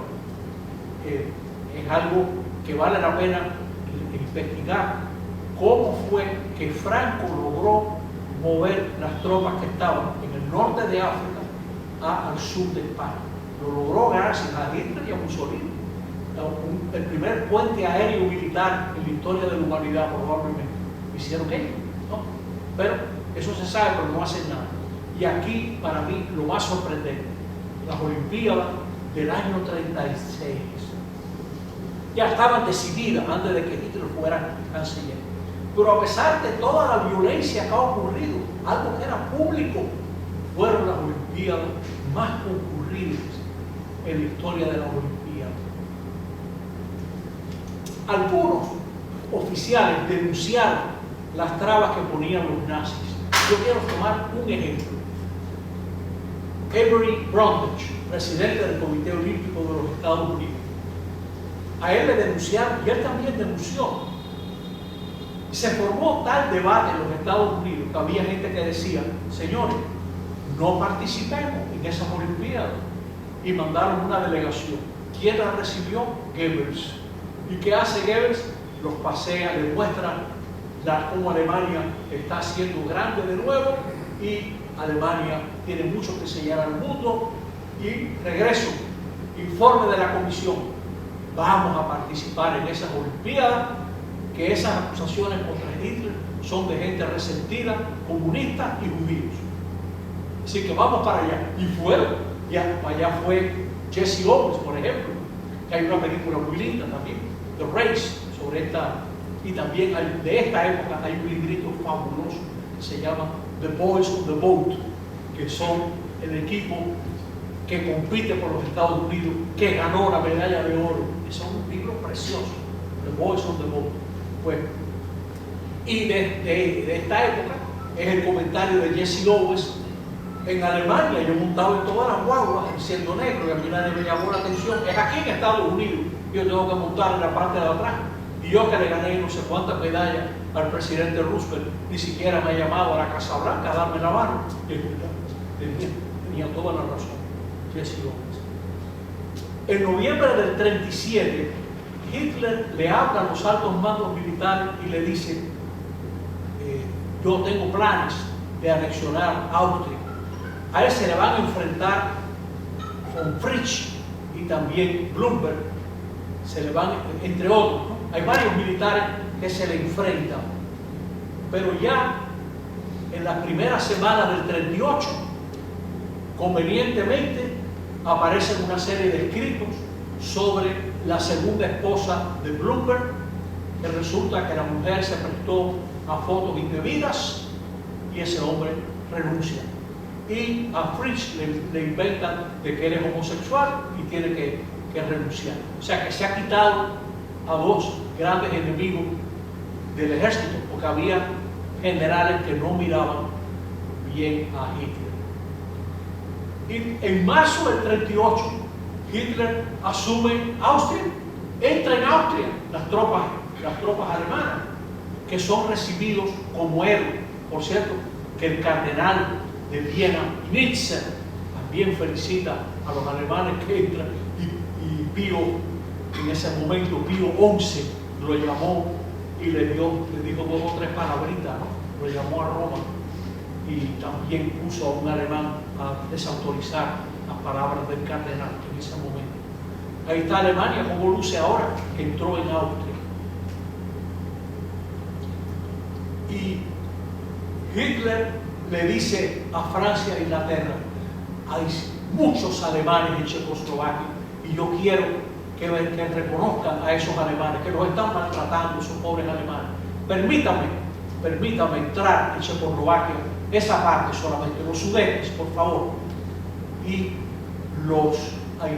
Speaker 2: Es algo que vale la pena investigar cómo fue que Franco logró mover las tropas que estaban en el norte de África al sur de España. Lo logró gracias a Hitler y a Mussolini. El primer puente aéreo militar en la historia de la humanidad probablemente lo hicieron ellos, ¿no? Pero eso se sabe, pero no hacen nada. Y aquí, para mí, lo más sorprendente, las Olimpiadas del año 36 ya estaban decididas antes de que Hitler fuera canciller. Pero a pesar de toda la violencia que ha ocurrido, algo que era público, fueron las Olimpiadas más concurridas en la historia de las Olimpiadas. Algunos oficiales denunciaron las trabas que ponían los nazis. Yo quiero tomar un ejemplo. Avery Brundage, presidente del Comité Olímpico de los Estados Unidos. A él le denunciaron y él también denunció. Se formó tal debate en los Estados Unidos que había gente que decía, señores, no participemos en esas Olimpiadas. Y mandaron una delegación. ¿Quién la recibió? Goebbels. ¿Y qué hace Goebbels? Los pasea, les muestra cómo Alemania está siendo grande de nuevo y Alemania tiene mucho que enseñar al mundo. Y regreso, informe de la comisión, vamos a participar en esas Olimpiadas, que esas acusaciones contra Hitler son de gente resentida, comunista y judíos. Así que vamos para allá. Y fueron, ya allá fue Jesse Owens, por ejemplo, que hay una película muy linda también, The Race, sobre esta, y también de esta época hay un librito fabuloso que se llama The Boys on the Boat, que son el equipo que compite por los Estados Unidos, que ganó la medalla de oro. Es un libro precioso, The Boys on the Boat. Pues, y de esta época es el comentario de Jesse Owens. En Alemania yo montaba en todas las guaguas siendo negro y a mí nadie me llamó la atención. Es aquí en Estados Unidos, yo tengo que montar en la parte de atrás. Y yo que le gané no sé cuántas medallas al presidente Roosevelt, ni siquiera me ha llamado a la Casa Blanca a darme la mano. Tenía toda la razón, Jesse Owens. En noviembre del 37, Hitler le habla a los altos mandos militares y le dice, yo tengo planes de anexionar Austria. A él se le van a enfrentar von Fritsch y también Blumberg, se le van, entre otros, ¿no? Hay varios militares que se le enfrentan, pero ya en las primeras semanas del 38, convenientemente, aparecen una serie de escritos sobre la segunda esposa de Blumberg, que resulta que la mujer se prestó a fotos indebidas y ese hombre renuncia. Y a Fritsch le inventan de que él es homosexual y tiene que renunciar. O sea que se ha quitado a dos grandes enemigos del ejército, porque había generales que no miraban bien a Hitler. Y en marzo del 38, Hitler asume Austria, entra en Austria las tropas alemanas, que son recibidos como héroes. Por cierto, que el cardenal de Viena, Nietzsche, también felicita a los alemanes que entran, y Pío, en ese momento, Pío XI lo llamó y le dijo 2 o 3 palabritas, ¿no? Lo llamó a Roma y también puso a un alemán a desautorizar las palabras del cardenal en ese momento. Ahí está Alemania, como luce ahora, que entró en Austria. Y Hitler le dice a Francia e Inglaterra, hay muchos alemanes en Checoslovaquia y yo quiero que reconozcan a esos alemanes, que los están maltratando, esos pobres alemanes. permítame entrar en Checoslovaquia, esa parte solamente, los sudetes, por favor. Y los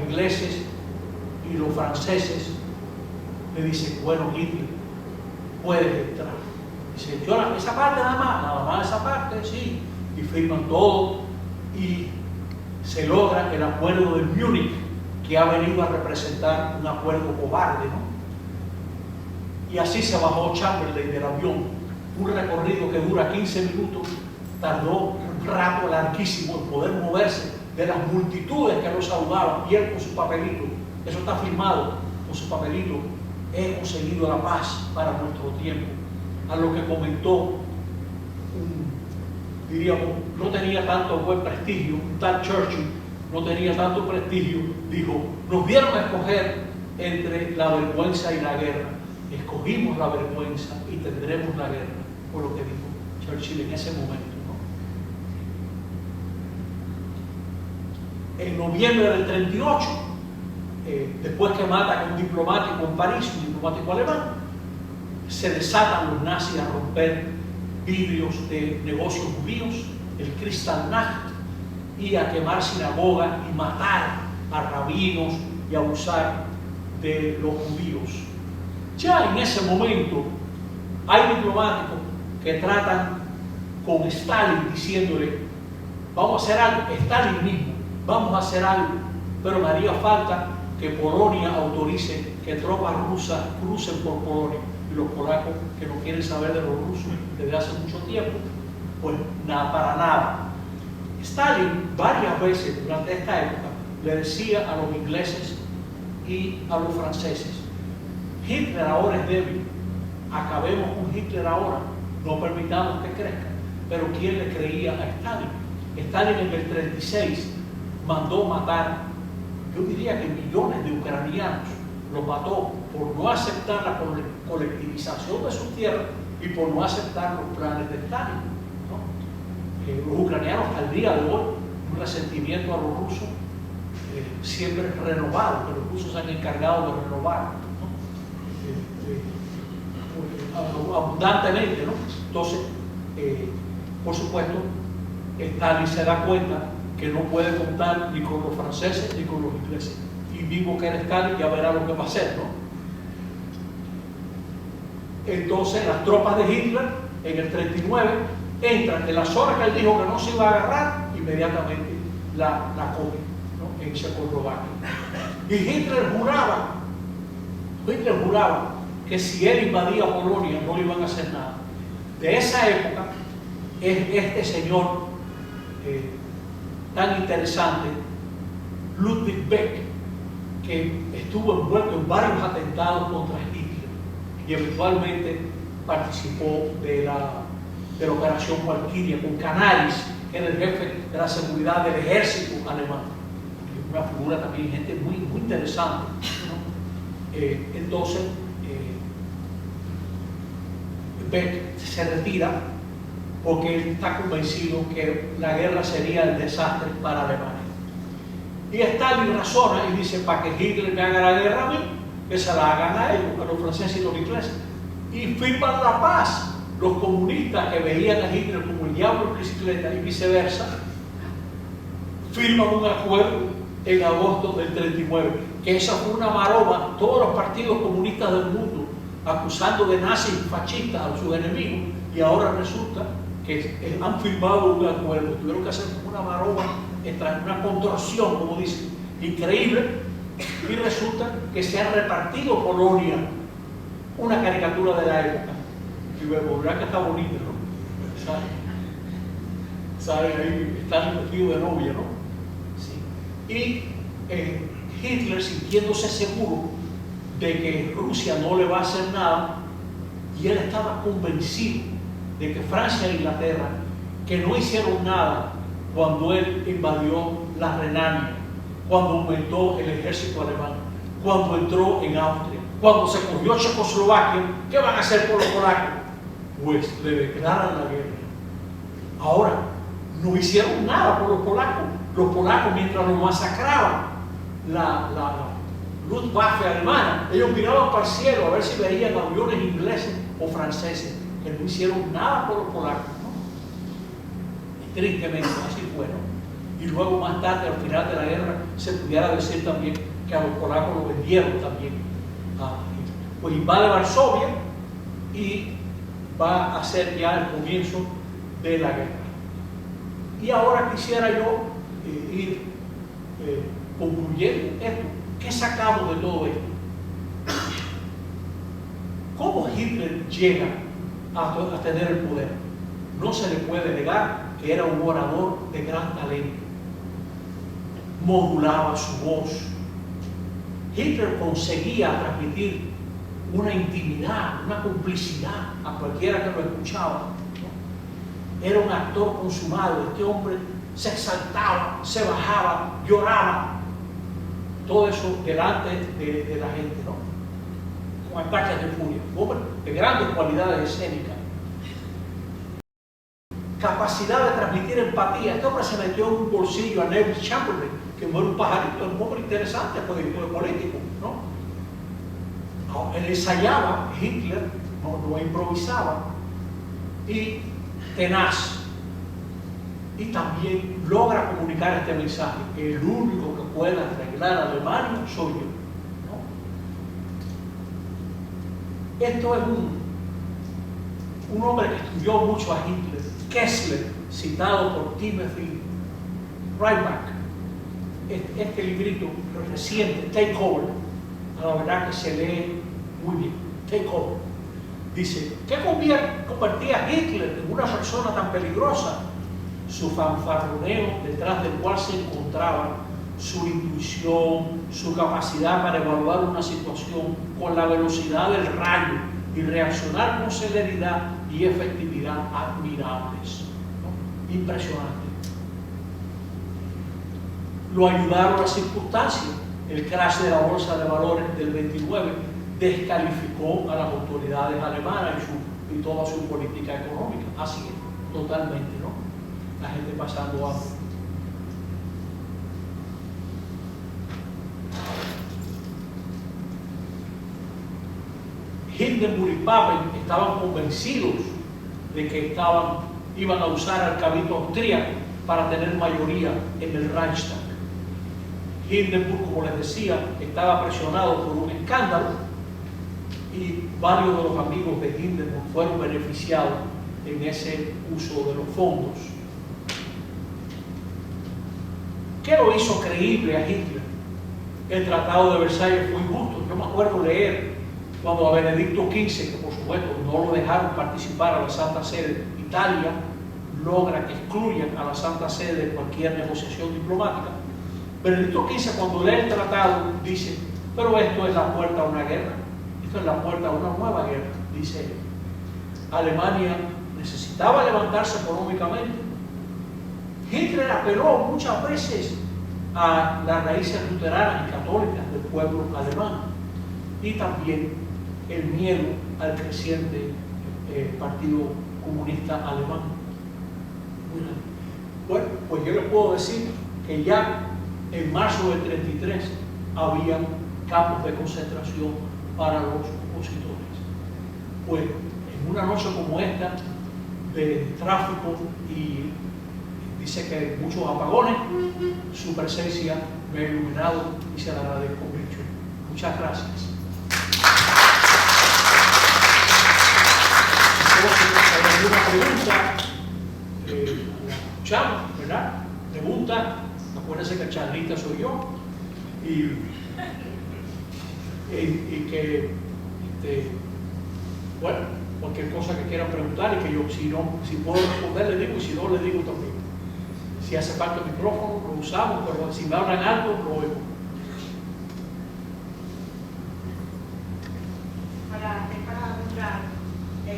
Speaker 2: ingleses y los franceses le dicen, bueno, Hitler, puedes entrar. Dice, esa parte nada más esa parte, sí. Y firman todo y se logra el acuerdo de Múnich, que ha venido a representar un acuerdo cobarde, ¿no? Y así se bajó Chamberlain del avión, un recorrido que dura 15 minutos, tardó un rato larguísimo en poder moverse de las multitudes que lo saludaban, y él con su papelito, eso está firmado, con su papelito, he conseguido la paz para nuestro tiempo. A lo que comentó, diríamos, no tenía tanto buen prestigio, un tal Churchill no tenía tanto prestigio, dijo, nos dieron a escoger entre la vergüenza y la guerra. Escogimos la vergüenza y tendremos la guerra, por lo que dijo Churchill en ese momento, ¿no? En noviembre del 38, después que matan a un diplomático en París, un diplomático alemán, se desatan los nazis a romper vidrios de negocios judíos, el Kristallnacht, y a quemar sinagogas y matar a rabinos y abusar de los judíos. Ya en ese momento hay diplomáticos que tratan con Stalin diciéndole, vamos a hacer algo, Stalin mismo, vamos a hacer algo, pero me haría falta que Polonia autorice que tropas rusas crucen por Polonia. Y los polacos, que no quieren saber de los rusos desde hace mucho tiempo, pues nada, para nada. Stalin varias veces durante esta época le decía a los ingleses y a los franceses, Hitler ahora es débil, acabemos con Hitler ahora, no permitamos que crezca. Pero ¿quién le creía a Stalin? Stalin en el 36 mandó matar, yo diría que millones de ucranianos, los mató por no aceptar la colectivización de sus tierras y por no aceptar los planes de Stalin, ¿no? Los ucranianos al día de hoy, un resentimiento a los rusos siempre renovado, que los rusos se han encargado de renovar, ¿no? Abundantemente, ¿no? Entonces, por supuesto, Stalin se da cuenta que no puede contar ni con los franceses ni con los ingleses. Y vivo que era Stalin, ya verá lo que va a hacer, ¿no? Entonces, las tropas de Hitler en el 39 entran en la zona que él dijo que no se iba a agarrar, inmediatamente la cogen, ¿no? En Checoslovaquia. Y Hitler juraba que si él invadía Polonia no le iban a hacer nada. De esa época es este señor tan interesante, Ludwig Beck, que estuvo envuelto en varios atentados contra Hitler y eventualmente participó de la operación Valkyria con Canaris, que era el jefe de la seguridad del ejército alemán. Una figura también, gente muy, muy interesante, ¿no? Entonces, Beck se retira porque él está convencido que la guerra sería el desastre para Alemania. Y Stalin razona y dice, para que Hitler me haga la guerra a mí, que se la hagan a ellos, a los franceses y los ingleses. Y firman la paz. Los comunistas que veían a Hitler como el diablo en bicicleta y viceversa, firman un acuerdo en agosto del 39, que esa fue una maroma, todos los partidos comunistas del mundo acusando de nazis y fascistas a sus enemigos, y ahora resulta que han firmado un acuerdo. Tuvieron que hacer una maroma, una contorsión, como dicen, increíble, y resulta que se ha repartido Polonia, una caricatura de la época. Y luego, ¿verdad que está bonito, no? ¿Saben? Ahí está el vestido de novia, ¿no? Sí. Y Hitler, sintiéndose seguro de que Rusia no le va a hacer nada, y él estaba convencido de que Francia e Inglaterra, que no hicieron nada cuando él invadió la Renania, cuando aumentó el ejército alemán, cuando entró en Austria, cuando se cogió Checoslovaquia, ¿qué van a hacer por los polacos? Pues le declaran la guerra. Ahora, no hicieron nada por los polacos. Los polacos, mientras los masacraban, Luftwaffe alemana, ellos miraban para el cielo a ver si veían aviones ingleses o franceses, que no hicieron nada por los polacos, ¿no? Y tristemente así fue, ¿no? Y luego más tarde, al final de la guerra, se pudiera decir también que a los polacos lo vendieron también. Pues invade Varsovia y va a ser ya el comienzo de la guerra. Y ahora quisiera yo ir concluyendo esto. ¿Qué sacamos de todo esto? ¿Cómo Hitler llega a tener el poder? No se le puede negar que era un orador de gran talento. Modulaba su voz. Hitler conseguía transmitir una intimidad, una complicidad a cualquiera que lo escuchaba, ¿no? Era un actor consumado. Este hombre se exaltaba, se bajaba, lloraba. Todo eso delante de la gente, ¿no? Con ataques de furia. Hombre de grandes cualidades escénicas. Capacidad de transmitir empatía. Este hombre se metió en un bolsillo a Neville Chamberlain, que no era un pajarito, era un hombre interesante, fue político, ¿no? Él ensayaba, Hitler no improvisaba, y tenaz. Y también logra comunicar este mensaje: el único que puede arreglar a Alemania soy yo, ¿no? Esto es un hombre que estudió mucho a Hitler, Kessler, citado por Timothy Reinbach. Este librito reciente, Take Over, la verdad que se lee muy bien. Take Over dice: ¿qué convertía a Hitler en una persona tan peligrosa? Su fanfarroneo, detrás del cual se encontraba su intuición, su capacidad para evaluar una situación con la velocidad del rayo y reaccionar con celeridad y efectividad admirables, ¿no? Impresionante. Lo ayudaron las circunstancias. El crash de la bolsa de valores del 29 descalificó a las autoridades alemanas y toda su política económica. Así es, totalmente, ¿no? La gente pasando hambre. Hindenburg y Papen estaban convencidos de que iban a usar al cabildo austríaco para tener mayoría en el Reichstag. Hindenburg, como les decía, estaba presionado por un escándalo y varios de los amigos de Hindenburg fueron beneficiados en ese uso de los fondos. ¿Qué lo hizo creíble a Hitler? El Tratado de Versalles fue injusto. Yo me acuerdo leer cuando a Benedicto XV, que por supuesto no lo dejaron participar a la Santa Sede, Italia logra que excluyan a la Santa Sede de cualquier negociación diplomática. Benedicto XV, cuando lee el tratado, dice: pero esto es la puerta a una guerra, esto es la puerta a una nueva guerra, dice él. Alemania necesitaba levantarse económicamente. Hitler apeló muchas veces a las raíces luteranas y católicas del pueblo alemán y también el miedo al creciente Partido Comunista Alemán. Bueno, pues yo les puedo decir que ya en marzo del 33 había campos de concentración para los opositores. Pues en una noche como esta de tráfico y dice que muchos apagones, su presencia me ha iluminado y se la agradezco mucho. Muchas gracias. Si hay alguna pregunta, la escuchamos, ¿verdad? Pregunta, acuérdense que el charlista soy yo y que bueno, cualquier cosa que quieran preguntar y que yo, si puedo responder, le digo, y si no, le digo también. Si hace falta el micrófono, lo usamos, pero si me hablan algo, lo oigo.
Speaker 3: Para abundar, y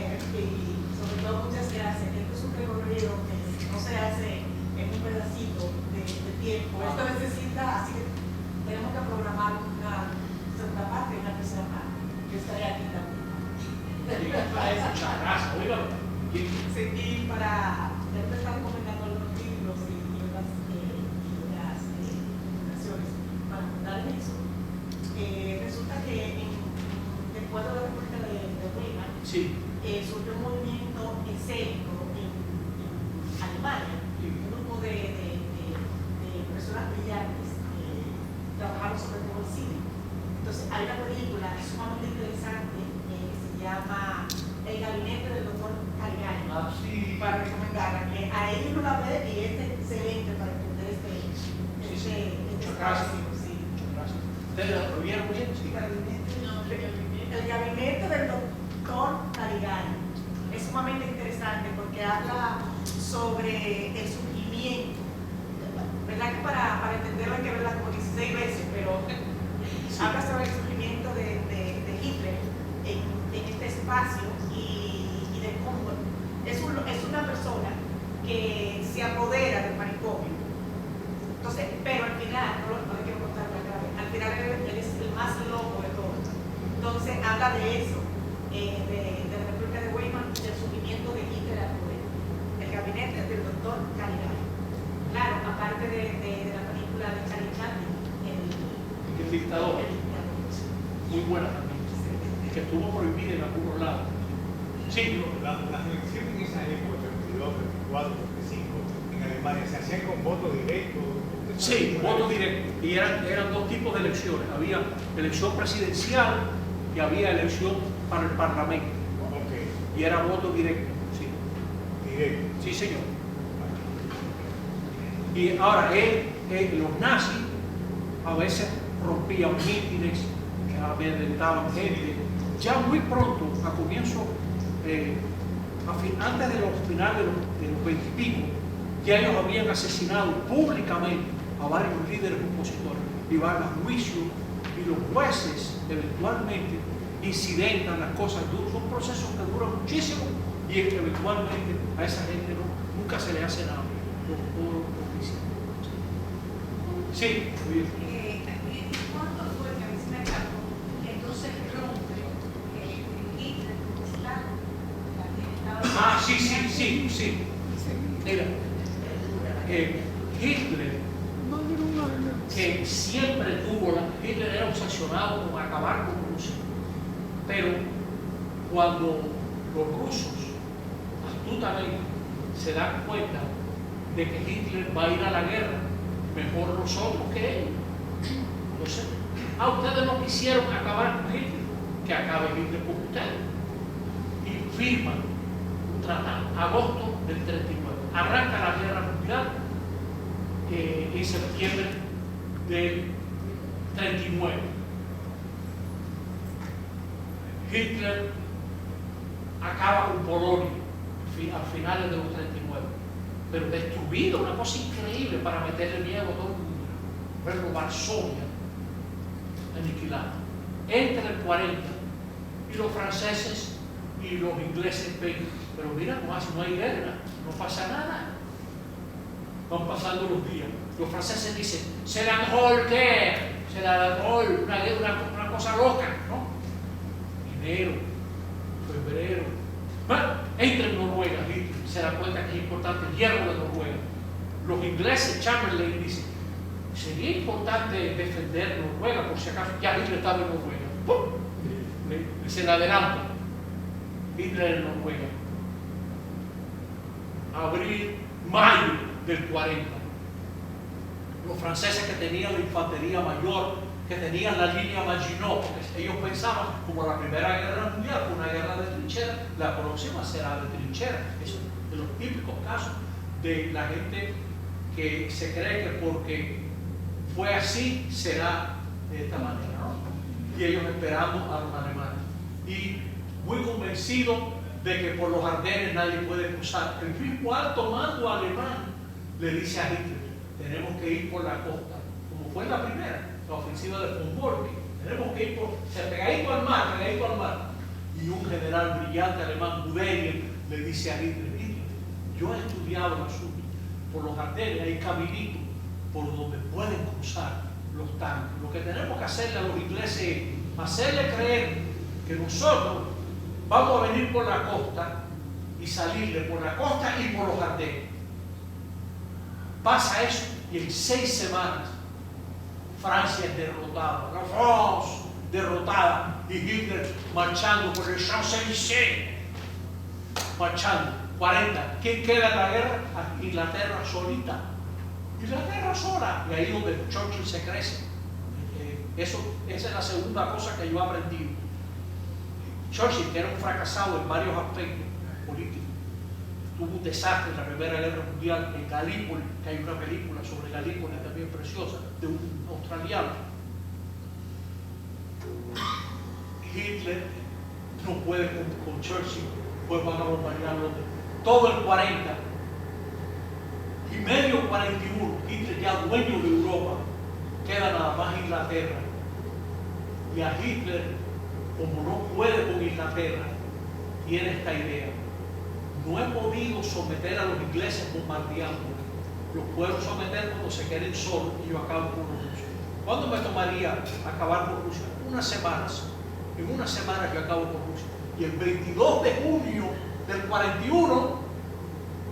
Speaker 3: sobre todo muchas gracias. Esto es un recorrido que no se hace en un pedacito de tiempo. Esto necesita, así que tenemos que programar una segunda parte y una tercera parte. Yo estaré aquí también.
Speaker 2: Muchas gracias, oigan.
Speaker 3: Sí, y para empezar recomendando algunos libros y las recomendaciones para contar en eso. que después de la República de Weimar,
Speaker 2: Sí.
Speaker 3: surgió un movimiento escénico en Alemania, un grupo de personas brillantes que trabajaron sobre todo el cine. Entonces hay una película sumamente interesante que se llama El gabinete del doctor Caligari,
Speaker 2: Sí.
Speaker 3: para recomendarla, que a ellos no la ve y es excelente para entender este
Speaker 2: Muchas gracias.
Speaker 3: espacio, sí.
Speaker 2: Muchas gracias. ¿Ustedes lo vieron bien? Sí.
Speaker 3: El gabinete del doctor Caligari es sumamente interesante porque habla sobre el surgimiento, ¿verdad? Que para entenderlo hay que verla como 16 veces, pero habla sobre el surgimiento de Hitler en este espacio y de cómo es una persona que se apodera del manicomio. Entonces, pero al final, no le quiero contar la clave, al final él es el más loco de todos. Entonces habla de eso, de la República de Weimar, del surgimiento de Hitler al poder. El gabinete del doctor Caligari. Claro, aparte de la película de Charlie Chaplin,
Speaker 2: El dictador. Muy buena también. Que estuvo prohibida en algunos lados. Sí.
Speaker 4: Las elecciones en esa época, 32, 34, 35, en Alemania, se hacían con voto directo.
Speaker 2: Sí, voto directo. Y eran dos tipos de elecciones. Había elección presidencial y había elección para el Parlamento.
Speaker 4: Ok,
Speaker 2: Y era voto directo. Sí,
Speaker 4: directo.
Speaker 2: sí señor. Y ahora, los nazis a veces rompían mítines, que amedrentaban gente. Ya muy pronto, a comienzo, antes de los finales de los 20 y pico, ya ellos habían asesinado públicamente a varios líderes opositores y van a juicio, y los jueces eventualmente incidentan las cosas. Son procesos que duran muchísimo y eventualmente a esa gente nunca se le hace nada. Sí, muy bien.
Speaker 5: ¿Cuánto fue que a veces me acabo? Entonces rompe Hitler como Estado.
Speaker 2: Ah, sí. Mira, Hitler, que siempre Hitler era obsesionado con acabar con Rusia, pero cuando los rusos astutamente se dan cuenta de que Hitler va a ir a la guerra, mejor nosotros que él. Entonces, ustedes no quisieron acabar con Hitler, que acabe Hitler con ustedes. Y firman un tratado, agosto del 39. Arranca la guerra mundial en septiembre del 39. Hitler acaba con Polonia a finales de los 39, pero destruido, una cosa increíble para meterle miedo a todo el mundo. Luego Varsovia aniquilada. Entra el 40 y los franceses y los ingleses ven, pero mira, no hay guerra, no pasa nada. Van pasando los días. Los franceses dicen, c'est la drôle guerre, c'est la drôle, una cosa loca, ¿no? Enero, febrero. Bueno, entra en Noruega, se da cuenta que es importante el hierro de Noruega. Los ingleses, Chamberlain, dice, sería importante defender Noruega por si acaso ya Hitler estaba en Noruega. ¡Pum! Se le adelanta. Hitler en Noruega. Abril, mayo del 40. Los franceses que tenían la infantería mayor, que tenían la línea Maginot, porque ellos pensaban, como la Primera Guerra Mundial fue una guerra de trinchera, la próxima será de trinchera. Eso es de los típicos casos de la gente que se cree que porque fue así, será de esta manera, ¿no? Y ellos esperando a los alemanes. Y muy convencidos de que por los Ardenes nadie puede cruzar. El mismo alto mando alemán le dice a Hitler, tenemos que ir por la costa, como fue la primera, la ofensiva de von Borke. Tenemos que ir pegadito al mar. Y un general brillante alemán, Guderian, le dice a Hitler, yo he estudiado el asunto, por los Ardenes hay caminitos por donde pueden cruzar los tanques. Lo que tenemos que hacerle a los ingleses es hacerle creer que nosotros vamos a venir por la costa y salirle por la costa y por los Ardenes. Pasa eso y en 6 semanas Francia es derrotada. La France derrotada y Hitler marchando por el Champs-Élysées, marchando, 40. ¿Quién queda en la guerra? Inglaterra solita. Inglaterra sola. Y ahí donde Churchill se crece. Esa es la segunda cosa que yo aprendí. Churchill, que era un fracasado en varios aspectos políticos, tuvo un desastre en la Primera Guerra Mundial en Galípoli, que hay una película sobre Galípoli también preciosa, de un australiano. Hitler no puede con Churchill, pues van a bombardear Londres. Todo el 40 y medio 41, Hitler ya dueño de Europa, queda nada más Inglaterra. Y a Hitler, como no puede con Inglaterra, tiene esta idea: no he podido someter a los ingleses bombardeando, los puedo someter cuando se queden solos y yo acabo con los rusos. ¿Cuándo me tomaría acabar con Rusia? Unas semanas. En unas semanas yo acabo con Rusia. Y el 22 de junio del 41,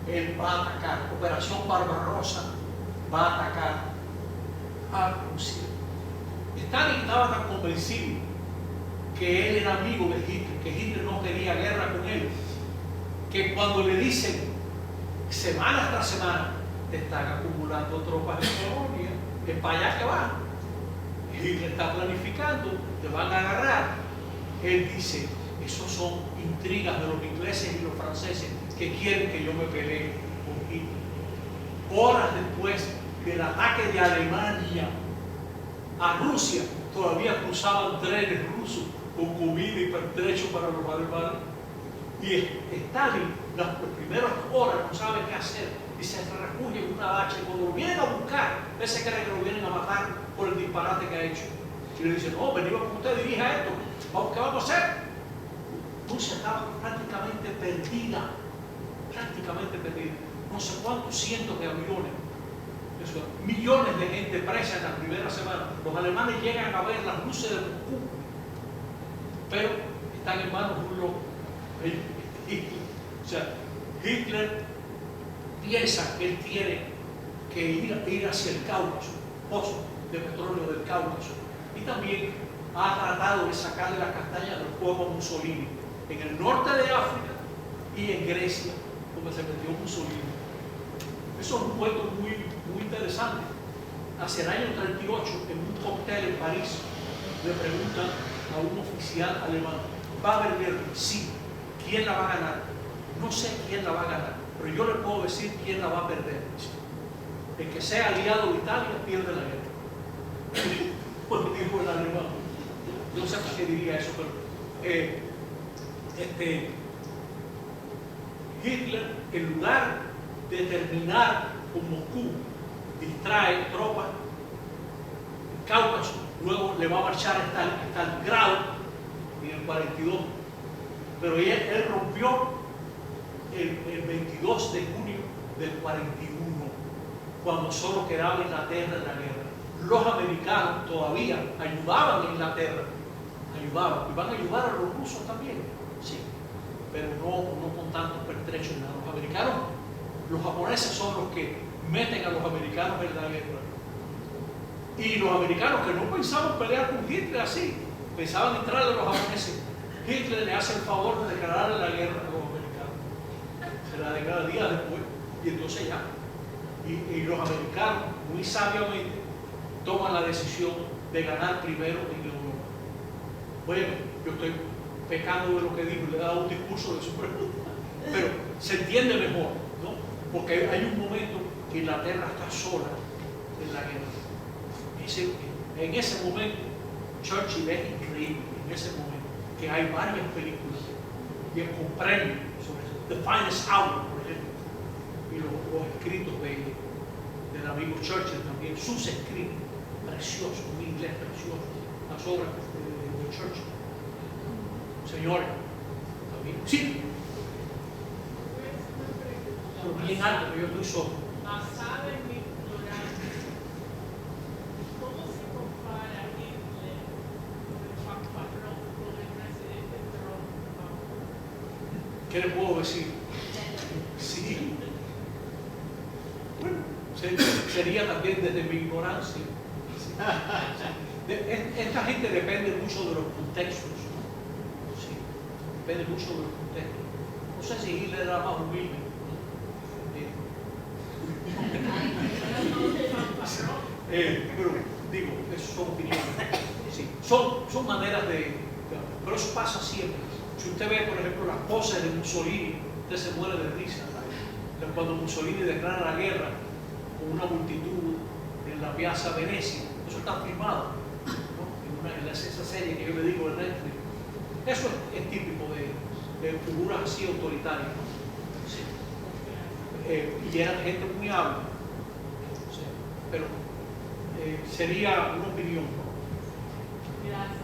Speaker 2: él va a atacar, Operación Barbarossa, va a atacar a Rusia. Stalin estaba tan convencido que él era amigo de Hitler, que Hitler no quería guerra con él, que cuando le dicen semana tras semana, te están acumulando tropas en Polonia, es para allá que van, Hitler está planificando, te van a agarrar. Él dice, esos son intrigas de los ingleses y los franceses que quieren que yo me pelee con Hitler. Horas después del ataque de Alemania a Rusia, todavía cruzaban trenes rusos con comida y pertrechos para los alemanes. Y Stalin, las primeras horas, no sabe qué hacer y se refugia en una bacha. Y cuando lo vienen a buscar, él se cree que lo vienen a matar por el disparate que ha hecho. Y le dicen, no, venimos con usted, dirija esto. ¿Qué vamos a hacer? Rusia estaba prácticamente perdida. Prácticamente perdida. No sé cuántos cientos de aviones. Eso, millones de gente presa en la primera semana. Los alemanes llegan a ver las luces de Moscú, pero están en manos de un loco. O sea, Hitler piensa que él tiene que ir hacia el Cáucaso, pozo de petróleo del Cáucaso, y también ha tratado de sacarle la castaña del fuego a Mussolini en el norte de África y en Grecia, donde se metió Mussolini. Eso es un cuento muy interesante. Hacia el año 38, en un cóctel en París, le preguntan a un oficial alemán, ¿va a haber guerra? Sí. ¿Quién la va a ganar? No sé quién la va a ganar, pero yo le puedo decir quién la va a perder. El que sea aliado de Italia pierde la guerra. Pues dijo el alemán. Yo no sé por qué diría eso, pero Hitler, en lugar de terminar con Moscú, distrae tropas en Cáucaso, luego le va a marchar hasta Stalingrado en el 42. Pero él rompió el 22 de junio del 41, cuando solo quedaba Inglaterra en la guerra. Los americanos todavía ayudaban a Inglaterra, ayudaban, y van a ayudar a los rusos también, sí, pero no con tantos pertrechos. Los americanos, los japoneses son los que meten a los americanos en la guerra. Y los americanos que no pensaban pelear con Hitler así, pensaban entrar a los japoneses. Hitler le hace el favor de declararle la guerra a los americanos. Se la declara días después, y entonces ya. Y los americanos, muy sabiamente, toman la decisión de ganar primero en Europa. Bueno, yo estoy pecando de lo que digo, le he dado un discurso de su pregunta, pero se entiende mejor, ¿no? Porque hay un momento que Inglaterra está sola en la guerra. En ese momento, Churchill es increíble, en ese momento, que hay varias películas que comprenden sobre The Finest Hour, por ejemplo, y los escritos del amigo Churchill también, sus escritos preciosos, un inglés precioso, las obras de Churchill. Señores, también, sí, pero bien alto, pero yo estoy solo.
Speaker 3: Basada en mi ignorancia, ¿cómo se compara Hitler con el fanfarrón con el presidente Trump?
Speaker 2: ¿Qué le puedo decir? Sí. Bueno, sería también desde mi ignorancia. Esta gente depende mucho de los contextos, ¿no? Sí, depende mucho de los contextos. No sé si Hitler era más humilde. Pero digo, eso son opiniones. Sí, son maneras pero eso pasa siempre. Si usted ve, por ejemplo, las poses de Mussolini, usted se muere de risa. Cuando Mussolini declara la guerra con una multitud en la Piazza Venecia, eso está filmado, ¿no? en esa serie que yo le digo de Netflix. Eso es típico de figuras así autoritarias, ¿no? Sí. Y eran gente muy hábil, sí. Pero sería una opinión, ¿no?
Speaker 3: Gracias.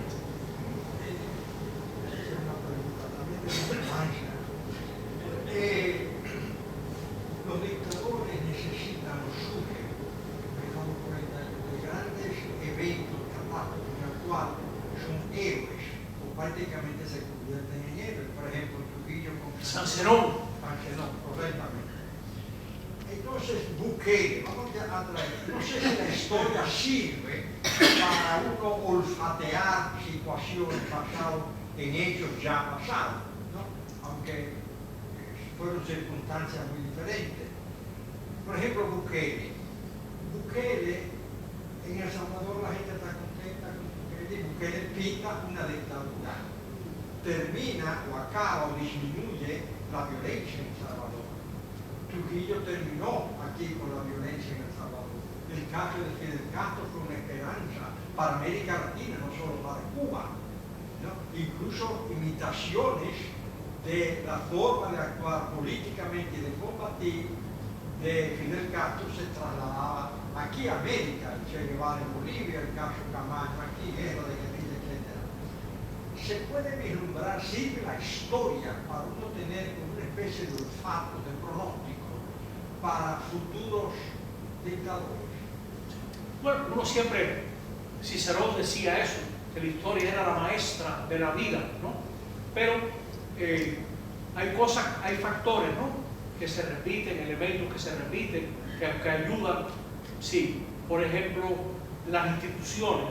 Speaker 6: Los dictadores necesitan o surgen de grandes eventos catástrofe en el cual son héroes o prácticamente se convierten en héroes. Por ejemplo, Trujillo con
Speaker 2: San Zenón.
Speaker 6: Correctamente. Entonces, Bukele, vamos a traer, no sé si la historia sirve para uno olfatear situaciones pasadas en hechos ya pasados, ¿no? Aunque fueron circunstancias muy diferentes. Por ejemplo, Bukele, en El Salvador la gente está contenta con Bukele. Bukele pita una dictadura, termina o acaba o disminuye la violencia en El Salvador. Trujillo terminó aquí con la violencia en El Salvador. El caso de Fidel Castro fue una esperanza para América Latina, no solo para Cuba, ¿no? Incluso imitaciones de la forma de actuar políticamente y de combatir de Fidel Castro se trasladaba aquí a América, el Che Guevara en Bolivia, el caso Camacho aquí, guerra de guerrilla, etc. Se puede vislumbrar, sirve la historia para uno tener una especie de olfato, de pronóstico para futuros dictadores.
Speaker 2: Bueno, uno siempre, Cicerón decía eso, que la historia era la maestra de la vida, ¿no? Pero hay factores, ¿no? Que se repiten, elementos que se repiten, que ayudan. Sí, por ejemplo, las instituciones.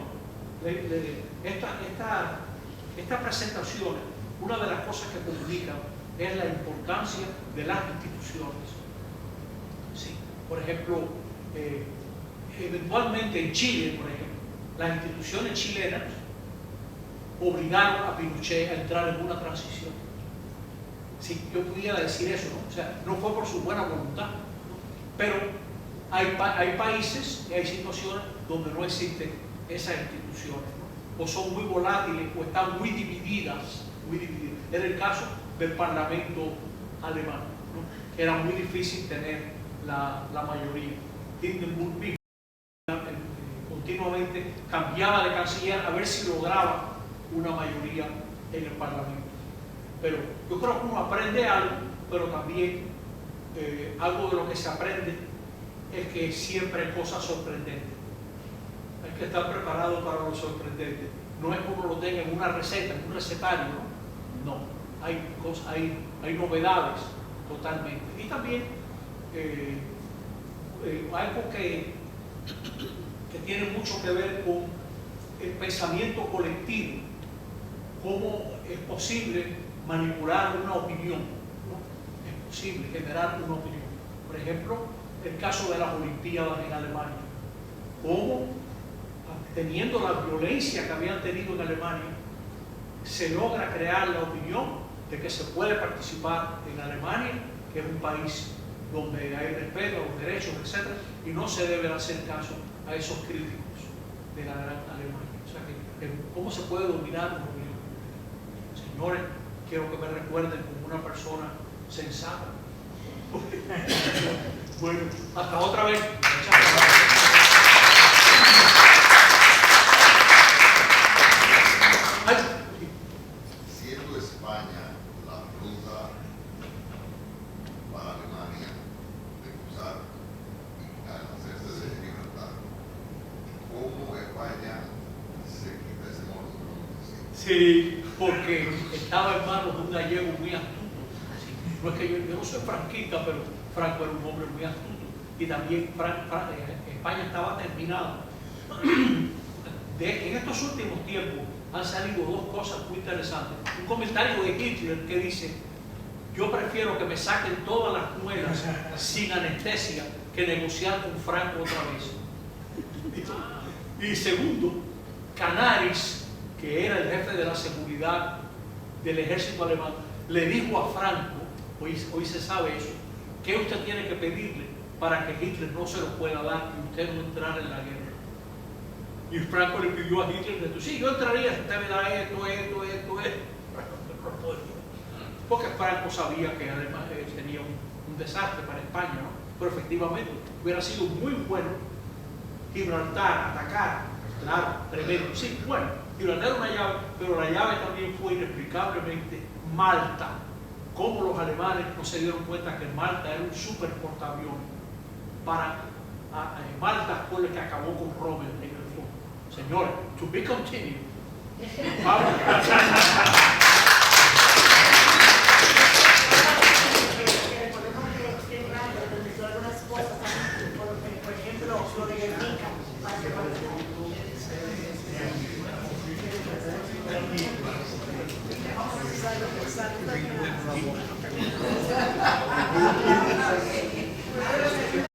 Speaker 2: Esta presentación, una de las cosas que comunican es la importancia de las instituciones. Sí, por ejemplo, eventualmente en Chile, por ejemplo, las instituciones chilenas obligaron a Pinochet a entrar en una transición. Sí, yo pudiera decir eso, ¿no? O sea, no fue por su buena voluntad, ¿no? Pero hay países y hay situaciones donde no existen esas instituciones, ¿no? O son muy volátiles o están muy divididas, muy divididas. Era el caso del Parlamento alemán, ¿no? Era muy difícil tener la mayoría. Hindenburg mismo continuamente cambiaba de canciller a ver si lograba una mayoría en el Parlamento. Pero yo creo que uno aprende algo, pero también algo de lo que se aprende es que siempre hay cosas sorprendentes. Hay que estar preparado para lo sorprendente. No es que uno lo tenga en una receta, en un recetario, ¿no? No, hay cosas, hay novedades totalmente. Y también algo que tiene mucho que ver con el pensamiento colectivo. ¿Cómo es posible manipular una opinión, ¿no? Es posible generar una opinión. Por ejemplo, el caso de las Olimpiadas en Alemania. Cómo, teniendo la violencia que habían tenido en Alemania, se logra crear la opinión de que se puede participar en Alemania, que es un país donde hay respeto a los derechos, etc. Y no se debe hacer caso a esos críticos de la gran Alemania. O sea, que ¿cómo se puede dominar una opinión? Señores, quiero que me recuerden como una persona sensata. Bueno, hasta otra vez. Muchas gracias.
Speaker 7: Siendo España la ruta para Alemania de cruzar y al hacerse de libertad, ¿cómo España se quita ese monstruo?
Speaker 2: Sí, porque estaba en manos de un gallego muy astuto. Sí. No es que yo no soy franquista, pero Franco era un hombre muy astuto. Y también España estaba terminada En estos últimos tiempos han salido dos cosas muy interesantes. Un comentario de Hitler que dice: yo prefiero que me saquen todas las muelas sin anestesia que negociar con Franco otra vez. Y segundo, Canaris, que era el jefe de la seguridad del ejército alemán, le dijo a Franco, hoy se sabe eso, que usted tiene que pedirle para que Hitler no se lo pueda dar y usted no entrara en la guerra. Y Franco le pidió a Hitler que sí, yo entraría si usted me da esto. Porque Franco sabía que además tenía un desastre para España, ¿no? Pero efectivamente hubiera sido muy bueno Gibraltar, atacar, claro, tremendo, sí, bueno, Gibraltar era una llave, pero la llave también fue inexplicablemente Malta. Cómo los alemanes no se dieron cuenta que Malta era un super portaaviones. Para Malta fue el que acabó con Rommel en el fondo. Señores, to be continued. Vamos.
Speaker 3: Algunas cosas, por ejemplo, lo de Guernica,